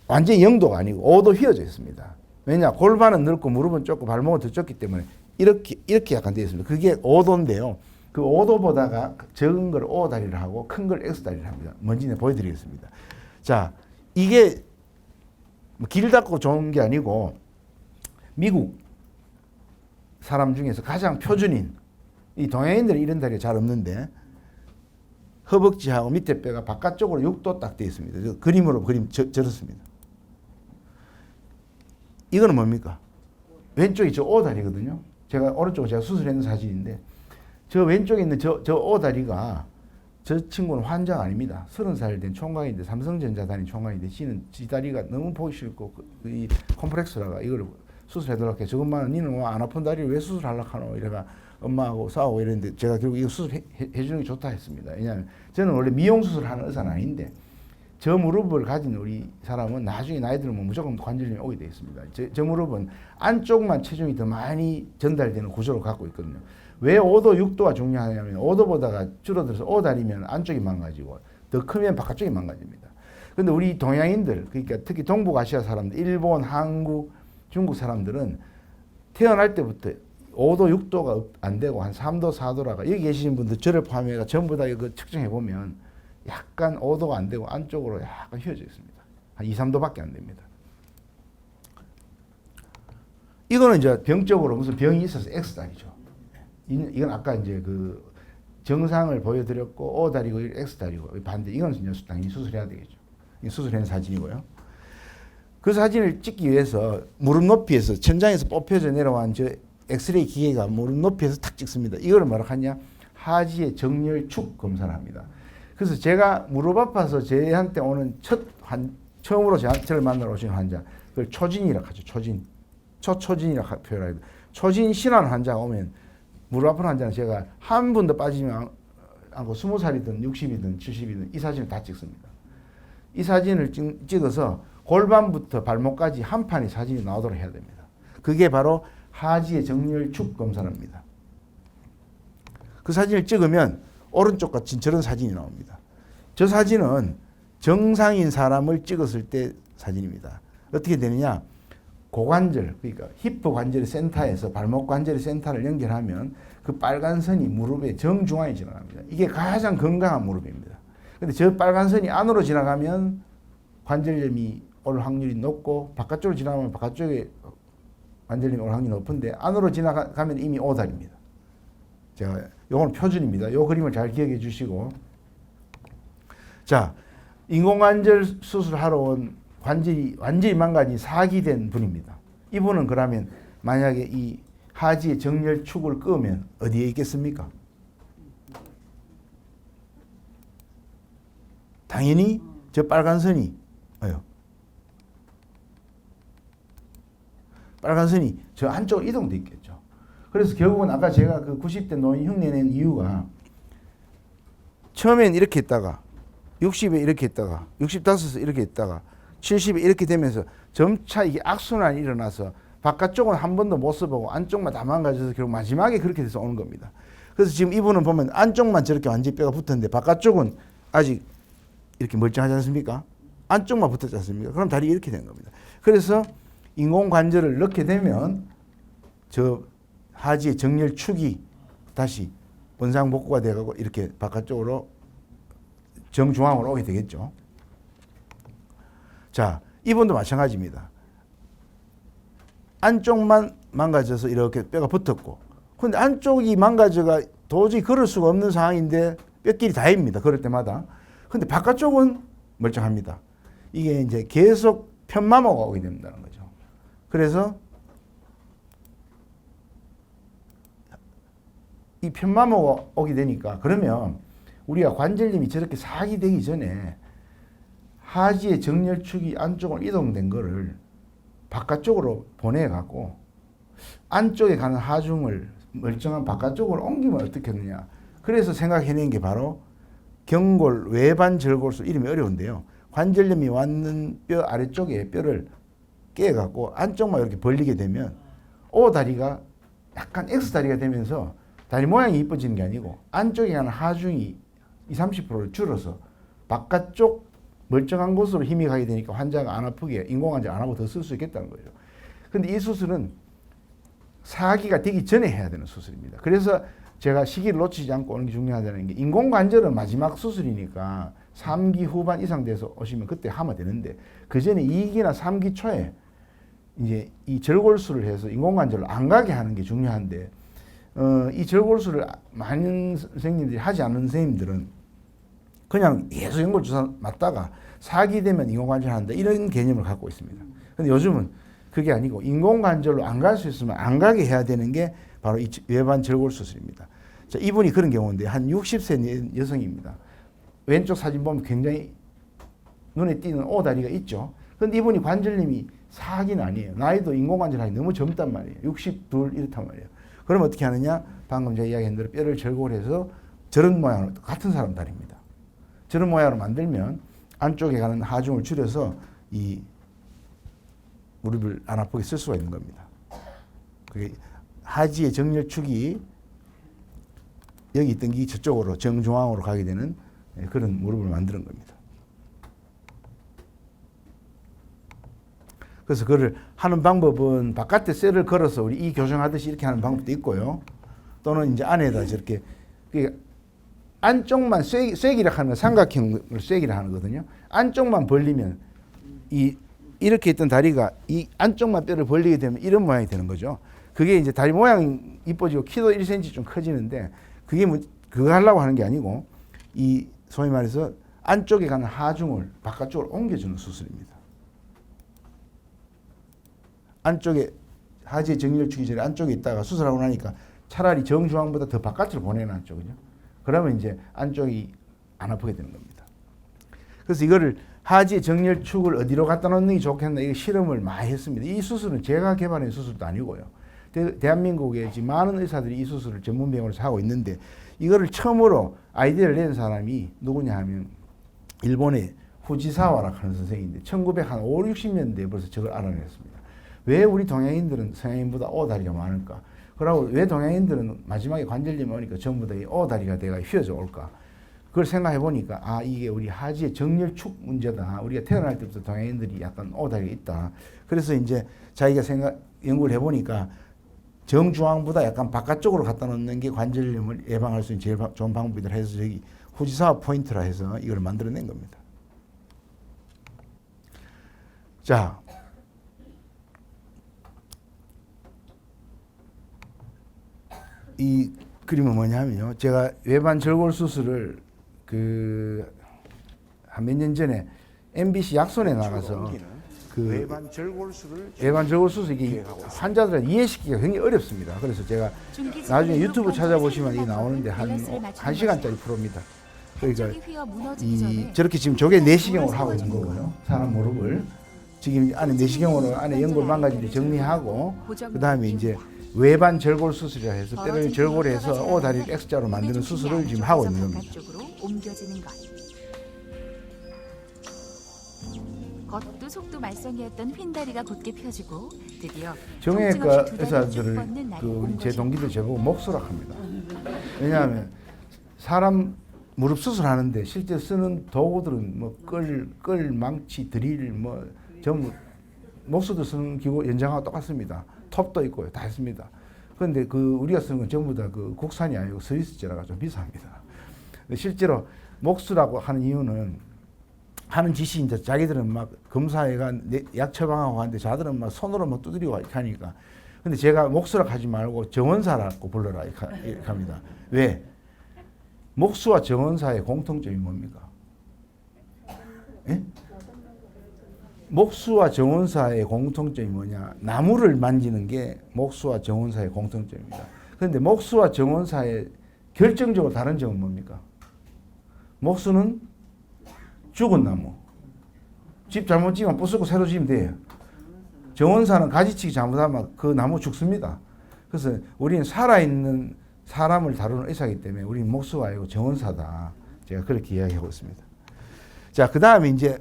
완전히 0도가 아니고 5도 휘어져 있습니다. 왜냐? 골반은 넓고 무릎은 좁고 발목은 더 좁기 때문에 이렇게 약간 되어 있습니다. 그게 5도인데요. 그 5도보다가 적은 걸 O다리를 하고 큰 걸 X다리를 합니다. 먼저 보여드리겠습니다. 자, 이게 길답고 좋은 게 아니고 미국 사람 중에서 가장 표준인, 이 동양인들은 이런 다리가 잘 없는데 허벅지하고 밑에 뼈가 바깥쪽으로 6도 딱 되어 있습니다. 그림으로 적었습니다. 이거는 뭡니까? 왼쪽이 저 O다리거든요. 오른쪽은 제가 수술했는 사진인데, 저 왼쪽에 있는 저 O다리가 저 친구는 환자가 아닙니다. 30살 된 총각인데, 삼성전자 다닌 총각인데, 지 다리가 너무 보기 싫고 이 콤플렉스라가 이걸 수술해달라고 해. 저것만 니는 안 아픈 다리를 왜 수술하려고 하노? 이래가 엄마하고 싸우고 이랬는데, 제가 결국 이거 수술해주는 게 좋다 했습니다. 왜냐하면 저는 원래 미용수술을 하는 의사는 아닌데, 저 무릎을 가진 우리 사람은 나중에 나이 들면 무조건 관절염이 오게 되어 있습니다. 저 무릎은 안쪽만 체중이 더 많이 전달되는 구조를 갖고 있거든요. 왜 5도, 6도가 중요하냐면 5도보다가 줄어들어서 O다리면 안쪽이 망가지고 더 크면 바깥쪽이 망가집니다. 그런데 우리 동양인들, 그러니까 특히 동북아시아 사람들, 일본, 한국, 중국 사람들은 태어날 때부터 5도, 6도가 안 되고 한 3도, 4도라가, 여기 계시는 분들 저를 포함해서 전부 다 이거 측정해 보면 약간 5도가 안 되고 안쪽으로 약간 휘어져 있습니다. 한 2, 3도밖에 안 됩니다. 이거는 이제 병적으로 무슨 병이 있어서 X다리죠. 이건 아까 이제 그 정상을 보여드렸고 O다리고 X다리고 반대. 이건 이제 당연히 수술해야 되겠죠. 수술한 사진이고요. 그 사진을 찍기 위해서 무릎 높이에서 천장에서 뽑혀져 내려온 저 엑스레이 기계가 무릎 높이에서 탁 찍습니다. 이거를 뭐라고 하냐? 하지의 정렬 축 검사를 합니다. 그래서 제가 무릎 아파서 저한테 오는 처음으로 저를 만나러 오신 환자, 그걸 초진이라고 하죠. 초진이라고 표현합니다. 초진 신환 환자가 오면, 무릎 아픈 환자는 제가 한 분도 빠지면 않고 20살이든 60이든 70이든 이 사진을 다 찍습니다. 이 사진을 찍어서 골반부터 발목까지 한 판의 사진이 나오도록 해야 됩니다. 그게 바로 하지의 정렬축 검사랍니다. 그 사진을 찍으면 오른쪽 같이 저런 사진이 나옵니다. 저 사진은 정상인 사람을 찍었을 때 사진입니다. 어떻게 되느냐? 고관절, 그러니까 히프 관절의 센터에서 발목 관절의 센터를 연결하면 그 빨간 선이 무릎의 정중앙에 지나갑니다. 이게 가장 건강한 무릎입니다. 근데 저 빨간 선이 안으로 지나가면 관절염이 올 확률이 높고 바깥쪽으로 지나가면 바깥쪽에 관절염이 올 확률이 높은데 안으로 지나가면 이미 오달입니다. 제가 요건 표준입니다. 요 그림을 잘 기억해 주시고, 자, 인공관절 수술하러 온 관절이 완전히 망가진 사기된 분입니다. 이분은 그러면 만약에 이 하지의 정렬축을 끄면 어디에 있겠습니까? 당연히 저 빨간 선이 빨간 선이 저 안쪽으로 이동돼 있겠죠. 그래서 결국은 아까 제가 그 90대 노인 흉내 낸 이유가 처음엔 이렇게 했다가 60에 이렇게 했다가 65에 이렇게 했다가 70에 이렇게 되면서 점차 이게 악순환이 일어나서 바깥쪽은 한 번도 못 써보고 안쪽만 다 망가져서 결국 마지막에 그렇게 돼서 오는 겁니다. 그래서 지금 이분은 보면 안쪽만 저렇게 완전히 뼈가 붙었는데 바깥쪽은 아직 이렇게 멀쩡하지 않습니까? 안쪽만 붙었지 않습니까? 그럼 다리 이렇게 된 겁니다. 그래서 인공관절을 넣게 되면 저 하지의 정렬축이 다시 원상복구가 돼가고 이렇게 바깥쪽으로 정중앙으로 오게 되겠죠. 자, 이분도 마찬가지입니다. 안쪽만 망가져서 이렇게 뼈가 붙었고, 근데 안쪽이 망가져가 도저히 걸을 수가 없는 상황인데 뼈끼리 다입니다. 걸을 때마다. 근데 바깥쪽은 멀쩡합니다. 이게 이제 계속 편마모가 오게 된다는 거죠. 그래서 이 편마모가 오게 되니까 그러면 우리가 관절염이 저렇게 사기되기 전에 하지의 정렬축이 안쪽으로 이동된 거를 바깥쪽으로 보내갖고 안쪽에 가는 하중을 멀쩡한 바깥쪽으로 옮기면 어떻게 하느냐. 그래서 생각해낸 게 바로 경골 외반 절골술, 이름이 어려운데요. 관절염이 왔는 뼈 아래쪽에 뼈를 깨갖고 안쪽만 이렇게 벌리게 되면 O 다리가 약간 X 다리가 되면서 다리 모양이 이뻐지는 게 아니고 안쪽에 가는 하중이 20, 30%를 줄어서 바깥쪽 멀쩡한 곳으로 힘이 가게 되니까 환자가 안 아프게 인공관절 안 하고 더 쓸 수 있겠다는 거죠. 근데 이 수술은 사기가 되기 전에 해야 되는 수술입니다. 그래서 제가 시기를 놓치지 않고 오는 게 중요하다는 게, 인공관절은 마지막 수술이니까 3기 후반 이상 돼서 오시면 그때 하면 되는데 그 전에 2기나 3기 초에 이제 이 절골술을 해서 인공관절로 안 가게 하는 게 중요한데, 이 절골술을 많은 선생님들이 하지 않는 선생님들은 그냥 계속 연골주사 맞다가 사기 되면 인공관절 한다 이런 개념을 갖고 있습니다. 근데 요즘은 그게 아니고 인공관절로 안 갈 수 있으면 안 가게 해야 되는 게 바로 이 외반 절골 수술입니다. 자, 이분이 그런 경우인데 한 60세 여성입니다. 왼쪽 사진 보면 굉장히 눈에 띄는 오다리가 있죠. 근데 이분이 관절염이 사기는 아니에요. 나이도 인공관절 하기 너무 젊단 말이에요. 62 이렇단 말이에요. 그럼 어떻게 하느냐? 방금 제가 이야기한 대로 뼈를 절골해서 저런 모양으로, 같은 사람 다리입니다. 저런 모양으로 만들면 안쪽에 가는 하중을 줄여서 이 무릎을 안 아프게 쓸 수가 있는 겁니다. 그게 하지의 정렬축이 여기 있던 게 저쪽으로 정중앙으로 가게 되는 그런 무릎을 만드는 겁니다. 그래서 그걸 하는 방법은 바깥에 쇠를 걸어서 우리 이 교정하듯이 이렇게 하는 방법도 있고요. 또는 이제 안에다 저렇게 안쪽만 쐐기라 하는 건 삼각형을 쐐기라 하는 거거든요. 안쪽만 벌리면 이렇게 있던 다리가 이 안쪽만 뼈를 벌리게 되면 이런 모양이 되는 거죠. 그게 이제 다리 모양이 이뻐지고 키도 1cm 좀 커지는데 그게 그거 하려고 하는 게 아니고 이 소위 말해서 안쪽에 가는 하중을 바깥쪽으로 옮겨주는 수술입니다. 안쪽에 하지의 정렬축이 전에 안쪽에 있다가 수술하고 나니까 차라리 정중앙보다 더 바깥으로 보내놨죠. 그죠? 그러면 이제 안쪽이 안 아프게 되는 겁니다. 그래서 이거를 하지의 정렬축을 어디로 갖다 놓는 게 좋겠나, 이 실험을 많이 했습니다. 이 수술은 제가 개발한 수술도 아니고요. 대한민국에 지금 많은 의사들이 이 수술을 전문 병원에서 하고 있는데 이거를 처음으로 아이디어를 낸 사람이 누구냐 하면 일본의 후지사와라 하는 선생인데 1950, 60년대에 벌써 저걸 알아냈습니다. 왜 우리 동양인들은 서양인보다 오다리가 많을까? 그리고 왜 동양인들은 마지막에 관절염이 오니까 전부 다 이 오다리가 내가 휘어져 올까? 그걸 생각해 보니까 아 이게 우리 하지의 정렬축 문제다. 우리가 태어날 때부터 동양인들이 약간 오다리가 있다. 그래서 이제 자기가 연구를 해보니까 정중앙보다 약간 바깥쪽으로 갖다 놓는 게 관절염을 예방할 수 있는 제일 좋은 방법이다 해서 저기 후지사와 포인트라 해서 이걸 만들어낸 겁니다. 자, 이 그림은 뭐냐면요. 제가 외반 절골 수술을 한 몇 년 전에 MBC 약손에 나가서 외반 절골 수술 이게 환자들한테 이해시키기가 굉장히 어렵습니다. 그래서 제가 나중에 유튜브 찾아보시면 이게 나오는데 한 시간짜리 프로입니다. 그러니까 저렇게 지금 저게 내시경을 하고 있는 거고요. 사람 무릎을 지금 안에 내시경으로 안에 연골 망가지를 정리하고 그 다음에 이제 외반 절골 수술이라 해서 때를 절골해서 오다리를 X자로 만드는 수술을 지금 하고 있는 겁니다. 겉도 속도 말썽이었던 휜다리가 곧게 펴지고 드디어 정형외과 의사들을 우리 제 동기들 제보고 목수락합니다. 왜냐하면 사람 무릎 수술하는데 실제 쓰는 도구들은 뭐 끌, 망치, 드릴 뭐 전부 목수들 쓰는 기구 연장하고 똑같습니다. 톱도 있고요, 다 있습니다. 그런데 우리가 쓰는 건 전부 다 국산이 아니고 스위스제라가 좀 비쌉니다. 실제로 목수라고 하는 이유는 하는 짓이 이제 자기들은 막 검사회가 약 처방하고 하는데 자들은 막 손으로 막 두드리고 이렇게 하니까. 근데 제가 목수라 하지 말고 정원사라고 불러라 이렇게 합니다. 왜? 목수와 정원사의 공통점이 뭡니까? 예? 목수와 정원사의 공통점이 뭐냐? 나무를 만지는 게 목수와 정원사의 공통점입니다. 그런데 목수와 정원사의 결정적으로 다른 점은 뭡니까? 목수는 죽은 나무. 집 잘못 지으면 부수고 새로 지으면 돼요. 정원사는 가지치기 잘못하면 그 나무 죽습니다. 그래서 우리는 살아있는 사람을 다루는 의사이기 때문에 우리는 목수가 아니고 정원사다. 제가 그렇게 이야기하고 있습니다. 자, 그 다음에 이제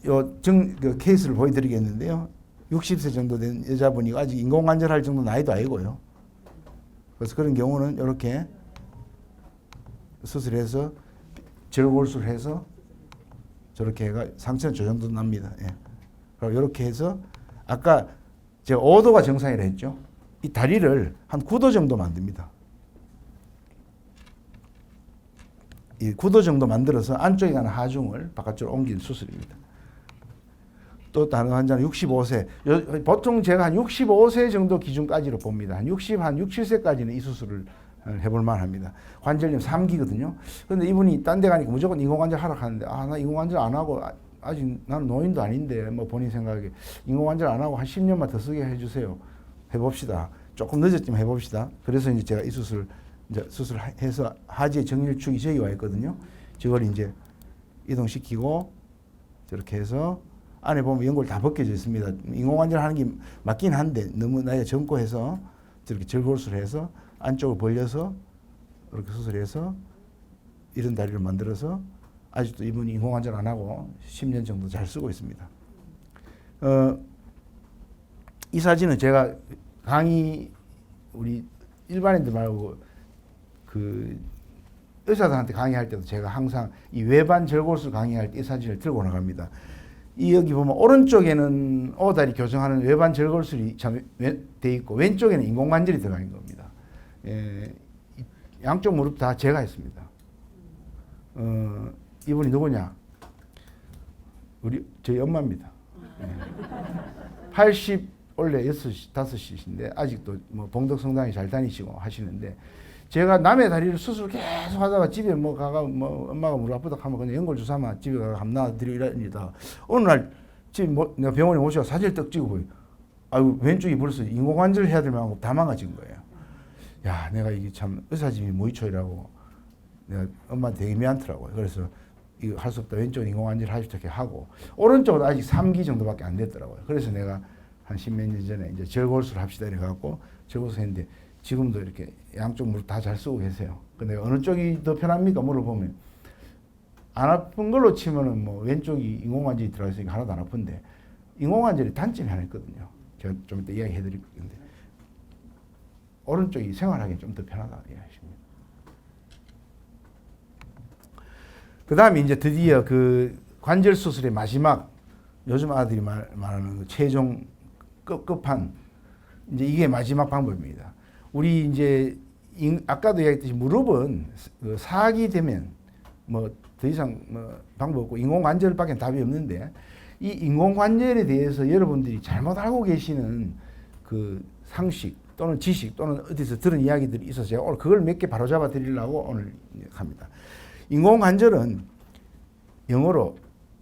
그 케이스를 보여드리겠는데요. 60세 정도 된 여자분이 아직 인공관절할 정도 나이도 아니고요. 그래서 그런 경우는 이렇게 수술해서 절골술 해서 저렇게 해가 상처는 저 정도 납니다. 예. 그리고 이렇게 해서 아까 제가 5도가 정상이라 했죠. 이 다리를 한 9도 정도 만듭니다. 이 9도 정도 만들어서 안쪽에 가는 하중을 바깥쪽으로 옮기는 수술입니다. 또 다른 환자는 65세. 보통 제가 한 65세 정도 기준까지로 봅니다. 한 6, 7세까지는 이 수술을 해볼 만합니다. 관절염 3기거든요. 그런데 이분이 딴 데 가니까 무조건 인공관절 하라 하는데 나 인공관절 안 하고 아직 나는 노인도 아닌데 뭐 본인 생각에 인공관절 안 하고 한 10년만 더 쓰게 해주세요. 해봅시다. 조금 늦었지만 해봅시다. 그래서 이제 제가 이 수술해서 하지의 정렬축이 저기 와 있거든요. 저걸 이제 이동시키고 저렇게 해서 안에 보면 연골 다 벗겨져 있습니다. 인공관절 하는 게 맞긴 한데 너무 나이가 젊고 해서 저렇게 절골술을 해서 안쪽을 벌려서 이렇게 수술해서 이런 다리를 만들어서 아직도 이분이 인공관절 안 하고 10년 정도 잘 쓰고 있습니다. 이 사진은 제가 강의 우리 일반인들 말고 의사들한테 강의할 때도 제가 항상 이 외반 절골술 강의할 때 이 사진을 들고 나갑니다. 여기 보면 오른쪽에는 오다리 교정하는 외반 절골술이 돼 있고 왼쪽에는 인공관절이 들어가 있는 겁니다. 양쪽 무릎 다 제가 했습니다. 이분이 누구냐? 저희 엄마입니다. 80 원래 5시인데 아직도 뭐 봉덕성당에 잘 다니시고 하시는데 제가 남의 다리를 수술 계속 하다가 집에 뭐 가가 뭐 엄마가 무릎 아프다 하면 그냥 연골 주사만 집에 가가 감나 드리고 이러다 어느 날 집에 내가 병원에 모셔서 사진을 떡 찍어 보여. 아유 왼쪽이 벌써 인공관절 해야 될 만큼 다 망가진 거예요. 야 내가 이게 참 의사집이 무의초이라고 내가 엄마한테 되게 미안하더라고요. 그래서 이거 할 수 없다. 왼쪽 인공관절 하시게 하고 오른쪽은 아직 3기 정도밖에 안 됐더라고요. 그래서 내가 한 십몇 년 전에 이제 절골수를 합시다 이래 갖고 절골수 했는데 지금도 이렇게 양쪽 무릎 다 잘 쓰고 계세요. 근데 어느 쪽이 더 편합니까 물어보면 안 아픈 걸로 치면은 뭐 왼쪽이 인공관절이 들어가 있으니까 하나도 안 아픈데 인공관절이 단점이 하나 있거든요. 제가 좀 이따 이야기해 드릴 건데 오른쪽이 생활하기엔 좀 더 편하다 이야기하십니다. 그 다음에 이제 드디어 그 관절 수술의 마지막 요즘 아들이 말하는 그 최종 끝판 이제 이게 마지막 방법입니다. 우리 이제 아까도 이야기했듯이 무릎은 그 사기 되면 뭐 더 이상 뭐 방법 없고 인공관절밖에 답이 없는데 이 인공관절에 대해서 여러분들이 잘못 알고 계시는 그 상식 또는 지식 또는 어디서 들은 이야기들이 있어서 제가 오늘 그걸 몇 개 바로잡아 드리려고 오늘 합니다. 인공관절은 영어로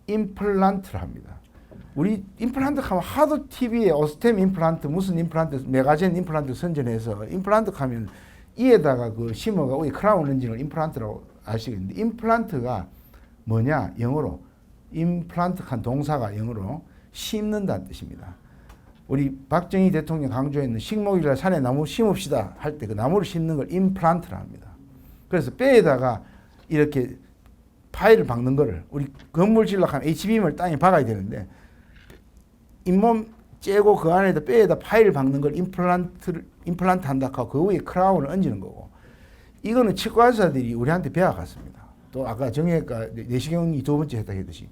임플란트를 합니다. 우리 임플란트 하면 하도 TV에 오스템 임플란트 무슨 임플란트 메가젠 임플란트 선전해서 임플란트 하면 이에다가 그 심어가 우리 크라운 렌징을 임플란트라고 아시겠는데 임플란트가 뭐냐 영어로 임플란트 한 동사가 영어로 심는다는 뜻입니다. 우리 박정희 대통령 강조했는 식목일날 산에 나무 심읍시다 할 때 그 나무를 심는 걸 임플란트라 합니다. 그래서 뼈에다가 이렇게 파일을 박는 거를 우리 건물 질락하면 H빔을 땅에 박아야 되는데 잇몸 째고 그 안에다 뼈에다 파일을 박는 걸 임플란트 한다 하고 그 위에 크라운을 얹는 거고 이거는 치과 의사들이 우리한테 배워갔습니다. 또 아까 정형외과 내시경이 두 번째 했다 했듯이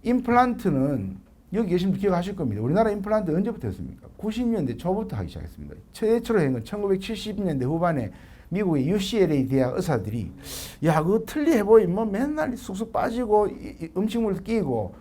임플란트는 여기 계신 분 기억하실 겁니다. 우리나라 임플란트 언제부터 했습니까? 90년대 초부터 하기 시작했습니다. 최초로 한 건 1970년대 후반에 미국의 UCLA 대학 의사들이 야 그거 틀리 해보이 뭐 맨날 쑥쑥 빠지고 음식물 끼고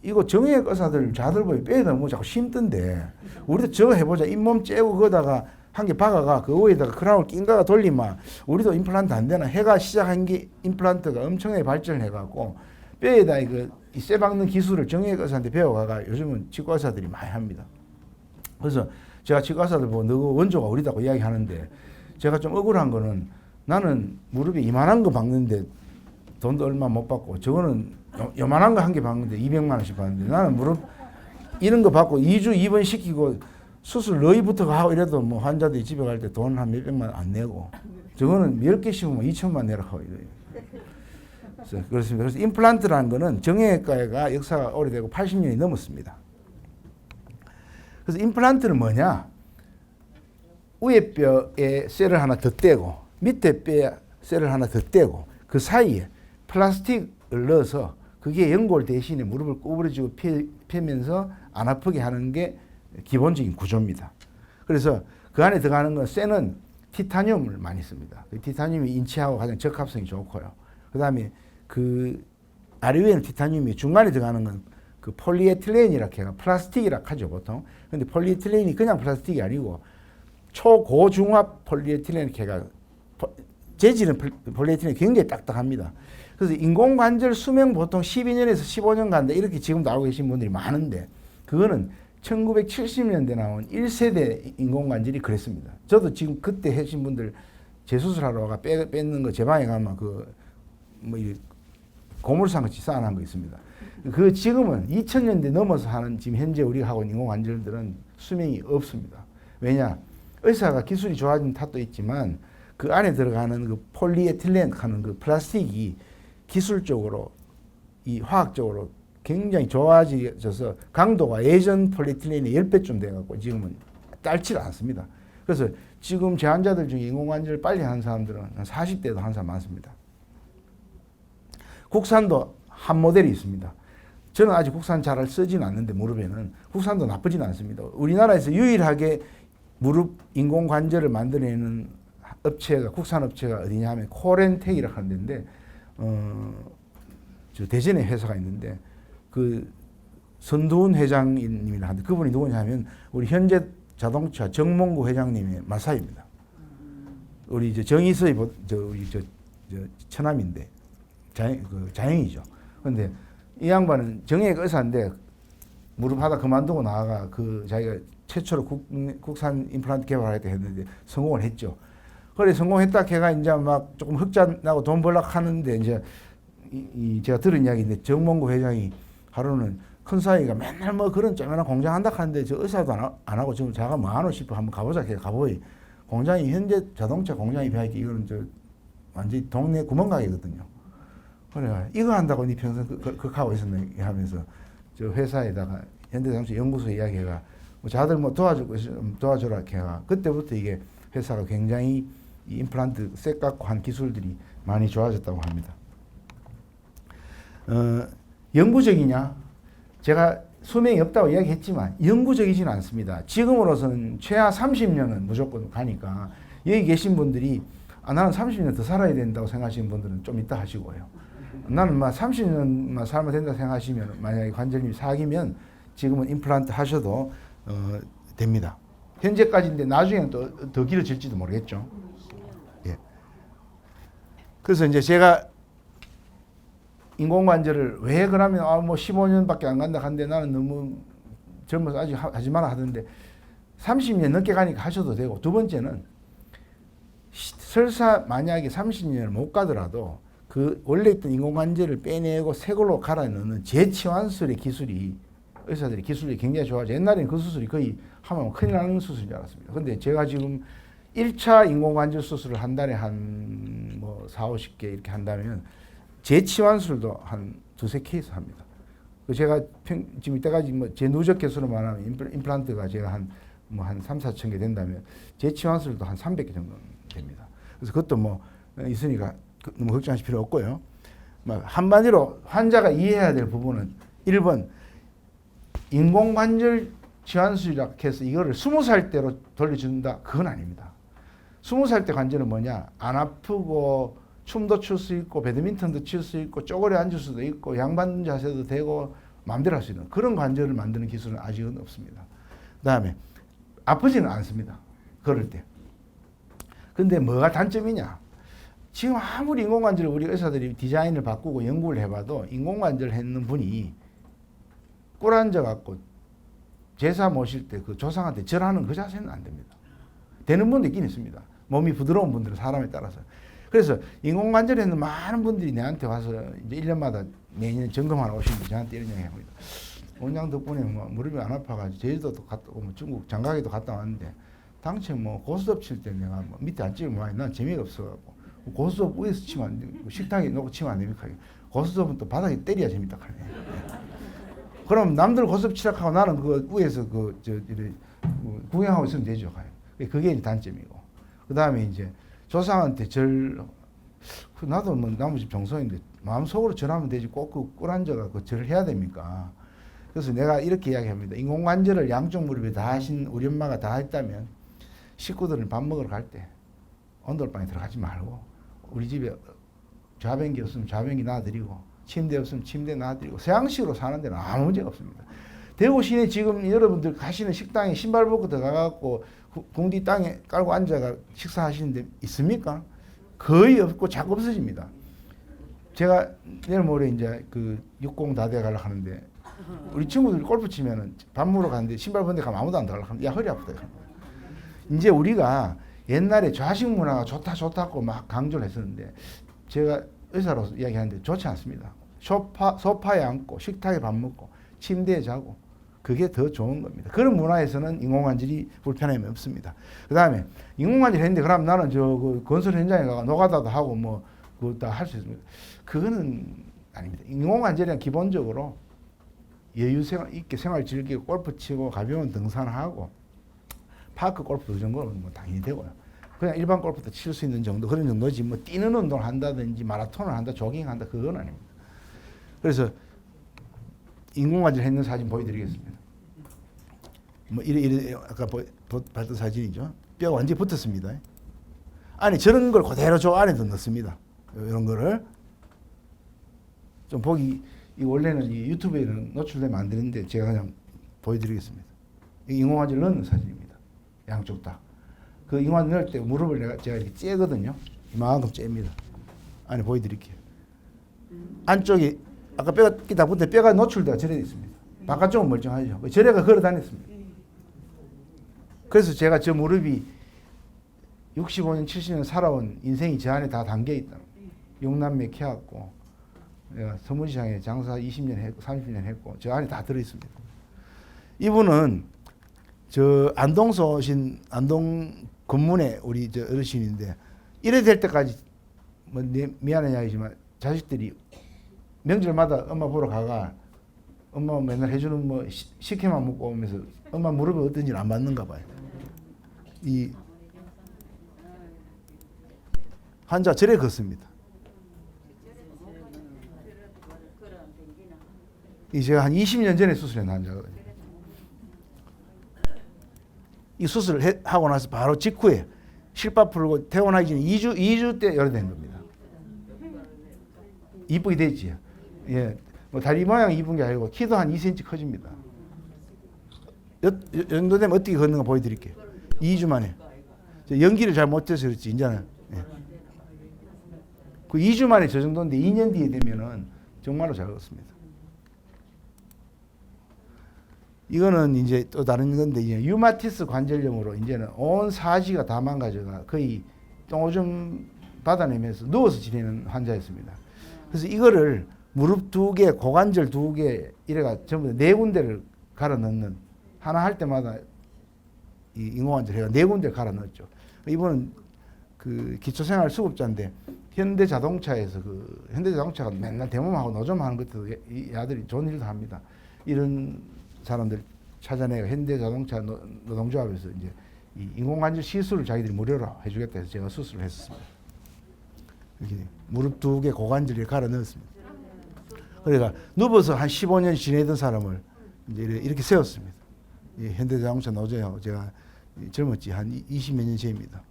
이거 정형외 의사들 자들 보이 뼈에다 뭐 자꾸 심던데 우리도 저거 해보자 잇몸 째고 거기다가 한 개 박아가 그 위에다가 크라운을 낀가가 돌리면 우리도 임플란트 안 되나 해가 시작한 게 임플란트가 엄청나게 발전을 해갖고 뼈에다 이 쇠 박는 기술을 정형외과 의사한테 배워가가 요즘은 치과 의사들이 많이 합니다. 그래서 제가 치과 의사들 보고 너 원조가 어리다고 이야기하는데 제가 좀 억울한 거는 나는 무릎에 이만한 거 박는데 돈도 얼마 못 받고 저거는 요만한 거 한 개 박는데 200만 원씩 받는데 나는 무릎 이런 거 받고 2주 입원 시키고 수술 너희부터 하고 이래도 뭐 환자들이 집에 갈 때 돈 한 몇백만 원 안 내고 저거는 10개 씹으면 2천만 내라 하고 이래요. 그렇습니다. 그래서 임플란트라는 거는 정형외과가 역사가 오래되고 80년이 넘었습니다. 그래서 임플란트는 뭐냐? 위에 뼈에 쇠를 하나 더 떼고 밑에 뼈에 쇠를 하나 더 떼고 그 사이에 플라스틱을 넣어서 그게 연골 대신에 무릎을 구부러지고 펴면서 안 아프게 하는 게 기본적인 구조입니다. 그래서 그 안에 들어가는 건 쇠는 티타늄을 많이 씁니다. 티타늄이 인체하고 가장 적합성이 좋고요. 그 다음에 그 아래 위에는 티타늄이 중간에 들어가는 건 그 폴리에틸렌이라고 해가 플라스틱이라고 하죠 보통. 근데 폴리에틸렌이 그냥 플라스틱이 아니고 초고중압 폴리에틸렌 해가 재질은 폴리에틸렌이 굉장히 딱딱합니다. 그래서 인공관절 수명 보통 12년에서 15년 간다 이렇게 지금도 알고 계신 분들이 많은데 그거는 1970년대 나온 1세대 인공관절이 그랬습니다. 저도 지금 그때 하신 분들 재수술하러 와가 뺏는 거 제 방에 가면 고물상 같이 쌓아놓은 거 있습니다. 그 지금은 2000년대 넘어서 하는 지금 현재 우리가 하고 있는 인공관절들은 수명이 없습니다. 왜냐? 의사가 기술이 좋아진 탓도 있지만 그 안에 들어가는 그 폴리에틸렌 하는 그 플라스틱이 기술적으로 이 화학적으로 굉장히 좋아져서 강도가 예전 폴리에틸렌의 10배쯤 돼갖고 지금은 딸지를 않습니다. 그래서 지금 제 환자들 중에 인공관절 빨리 하는 사람들은 한 40대도 한 사람 많습니다. 국산도 한 모델이 있습니다. 저는 아직 국산 잘 쓰지는 않는데 무릎에는 국산도 나쁘지는 않습니다. 우리나라에서 유일하게 무릎 인공관절을 만들어내는 업체가 국산 업체가 어디냐 하면 코렌텍이라고 하는 데인데 저 대전에 회사가 있는데 그 선두훈 회장님이라 하는데 그분이 누구냐 하면 우리 현재 자동차 정몽구 회장님의 마사입니다. 우리 이제 정의서의 우리 처남인데 자영이죠. 그런데 이 양반은 정형외과 의사인데 무릎 하다 그만두고 나아가 그 자기가 최초로 국산 임플란트 개발하겠다 했는데 성공을 했죠. 그래 성공했다 걔가 이제 막 조금 흑자 나고 돈 벌락 하는데 이제 제가 들은 이야기인데 정몽구 회장이 하루는 큰 사이가 맨날 뭐 그런 쪼매난 공장 한다 하는데 저 의사도 안 하고 지금 자가 뭐 하노 싶어 한번 가보자 해서 가보이. 공장이 현재 자동차 공장이 비하니까 이거는 저 완전히 동네 구멍가게거든요. 그래 이거 한다고 니 평생 그렇게 하고 있었네 하면서 저 회사에다가 현대자동차 연구소에 이야기해가 뭐 자들 뭐 도와주라 해가 그때부터 이게 회사가 굉장히 이 임플란트 색 갖고 한 기술들이 많이 좋아졌다고 합니다. 영구적이냐? 제가 수명이 없다고 이야기했지만 영구적이지는 않습니다. 지금으로서는 최하 30년은 무조건 가니까 여기 계신 분들이 나는 30년 더 살아야 된다고 생각하시는 분들은 좀 이따 하시고요. 나는 막 30년만 살면 된다 생각하시면 만약에 관절염이 사기면 지금은 임플란트 하셔도 됩니다. 현재까지인데 나중에는 또 더 길어질지도 모르겠죠. 예. 그래서 이제 제가 인공관절을 왜 그러면 뭐 15년밖에 안 간다 한데 나는 너무 젊어서 아직 하지 마라 하던데 30년 넘게 가니까 하셔도 되고 두 번째는 설사 만약에 30년을 못 가더라도 그 원래 있던 인공관절을 빼내고 새 걸로 갈아 넣는 재치환술의 기술이 의사들이 기술이 굉장히 좋아져. 옛날에는 그 수술이 거의 하면 큰일 나는 수술인 줄 알았습니다. 근데 제가 지금 1차 인공관절 수술을 한 달에 한 뭐 4, 50개 이렇게 한다면 재치환술도 한 두세 케이스 합니다. 제가 지금 이때까지 뭐 제 누적 개수로만 하면 임플란트가 제가 한 3, 4천 개 된다면 재치환술도 한 300개 정도 됩니다. 그래서 그것도 뭐 있으니까 너무 걱정하실 필요 없고요. 한마디로 환자가 이해해야 될 부분은 1번 인공관절 지환술이라고 해서 이거를 20살 때로 돌려준다. 그건 아닙니다. 20살 때 관절은 뭐냐? 안 아프고 춤도 출 수 있고 배드민턴도 칠 수 있고 쪼그려 앉을 수도 있고 양반 자세도 되고 마음대로 할 수 있는 그런 관절을 만드는 기술은 아직은 없습니다. 그 다음에 아프지는 않습니다. 걸을 때. 근데 뭐가 단점이냐? 지금 아무리 인공관절을 우리 의사들이 디자인을 바꾸고 연구를 해봐도 인공관절을 했는 분이 꿇 앉아갖고 제사 모실 때 그 조상한테 절하는 그 자세는 안 됩니다. 되는 분도 있긴 있습니다. 몸이 부드러운 분들은 사람에 따라서. 그래서 인공관절에 있는 많은 분들이 내한테 와서 이제 1년마다 매년 점검하러 오시는데 저한테 이런 얘기 합니다. 원장 덕분에 뭐 무릎이 안 아파가지고 제주도도 갔다 오고 뭐 중국 장가게도 갔다 왔는데 당최 뭐 고스톱 칠 때 내가 뭐 밑에 안 치면 난 재미가 없어갖고 고스톱 위에서 치면 안 돼. 식탁에 놓고 치면 안 됩니까? 고스톱은 또 바닥에 때려야 재밌다 하네. 그럼 남들 고스톱 치락하고 나는 그 위에서 구경하고 있으면 되죠. 그게 이제 단점이고. 그 다음에 이제 조상한테 나도 뭐 나머지 정성인데 마음속으로 절하면 되지 꼭 그 꿇 앉아가 그 절을 해야 됩니까? 그래서 내가 이렇게 이야기합니다. 인공관절을 양쪽 무릎에 다 하신 우리 엄마가 다 했다면 식구들은 밥 먹으러 갈 때 온돌방에 들어가지 말고 우리 집에 좌변기 없으면 좌변기 놔드리고 침대 없으면 침대 놔드리고 서양식으로 사는 데는 아무 문제가 없습니다. 대구 시내 지금 여러분들 가시는 식당에 신발 벗고 들어가갖고 궁디 땅에 깔고 앉아가 식사하시는 데 있습니까? 거의 없고 자꾸 없어집니다. 제가 내일 모레 이제 그 60 다대 가려고 하는데 우리 친구들 골프 치면은 밥 먹으러 가는데 신발 벗는 데 가면 아무도 안 들어가려고 하면 야 허리 아프다. 이제 우리가 옛날에 좌식 문화가 좋다고 막 강조를 했었는데 제가 의사로서 이야기하는데 좋지 않습니다. 소파에 앉고 식탁에 밥 먹고 침대에 자고 그게 더 좋은 겁니다. 그런 문화에서는 인공관절이 불편함이 없습니다. 그 다음에 인공관절 했는데 그럼 나는 그 건설 현장에 가서 노가다도 하고 뭐 그거 다 할 수 있습니다. 그거는 아닙니다. 인공관절은 기본적으로 여유 있게 생활 즐기고 골프 치고 가벼운 등산하고 파크 골프 그 정도는 뭐 당연히 되고요. 그냥 일반 골프도 칠 수 있는 정도 그런 정도지 뭐 뛰는 운동을 한다든지 마라톤을 한다 조깅한다 그건 아닙니다. 그래서 인공관절 했는 사진 보여드리겠습니다. 뭐 이래 아까 봤던 사진이죠. 뼈가 완전히 붙었습니다. 안에 저런 걸 그대로 저 안에도 넣습니다. 이런 거를 좀 보기 원래는 이 유튜브에는 노출되면 안 되는데 제가 그냥 보여드리겠습니다. 인공관절 넣는 사진입니다. 양쪽 다. 그 인공관절 넣을 때 무릎을 제가 이렇게 째거든요. 이만큼 잽니다. 안에 보여드릴게요. 안쪽이 아까 뼈가 다 붙는데 뼈가 노출되어 절에 있습니다. 바깥쪽은 멀쩡하죠. 절에가 걸어 다녔습니다. 그래서 제가 저 무릎이 65년, 70년 살아온 인생이 저 안에 다 담겨 있다. 용남매 키웠고 내가 서문시장에 장사 20년 했고 30년 했고 저 안에 다 들어있습니다. 이분은 저 안동서 오신 안동 건문의 우리 저 어르신인데 이래 될 때까지 뭐 미안한 이야기지만 자식들이 명절마다 엄마 보러 가가 엄마 맨날 해주는 뭐 식혜만 먹고 오면서 엄마 무릎이 어떤지 안 맞는가 봐요. 이 환자 절에 걷습니다. 이 제가 한 20년 전에 수술한 환자거든요. 이 수술을 하고 나서 바로 직후에 실밥 풀고 퇴원하기 전에 2주 때 열어된 겁니다. 이쁘게 됐지요. 예. 뭐 다리 모양 이쁜 게 아니고 키도 한 2cm 커집니다. 정도 되면 어떻게 걷는가 보여드릴게요. 2주 만에. 연기를 잘 못해서 그렇지, 이제는. 예. 그 2주 만에 저 정도인데 2년 뒤에 되면은 정말로 잘 걷습니다. 이거는 이제 또 다른 건데, 이제 유마티스 관절염으로 이제는 온 사지가 다 망가져가 거의 똥오줌 받아내면서 누워서 지내는 환자였습니다. 그래서 이거를 무릎 2개, 고관절 2개, 이래가 전부 다 4군데를 갈아 넣는, 하나 할 때마다 이 인공관절 해가 4군데를 갈아 넣었죠. 이분은 그 기초생활 수급자인데, 현대자동차에서 현대자동차가 맨날 대모하고 노점하는 것도 이 아들이 좋은 일도 합니다. 이런 사람들 찾아내가 현대자동차 노동조합에서 이제 이 인공관절 시술을 자기들이 무료로 해주겠다 해서 제가 수술을 했었습니다. 이렇게 무릎 2개 고관절에 갈아 넣었습니다. 그러니까 누워서 한 15년 지내던 사람을 이제 이렇게 세웠습니다. 현대자동차 노조하고 제가 젊었지 한 20몇 년 전입니다.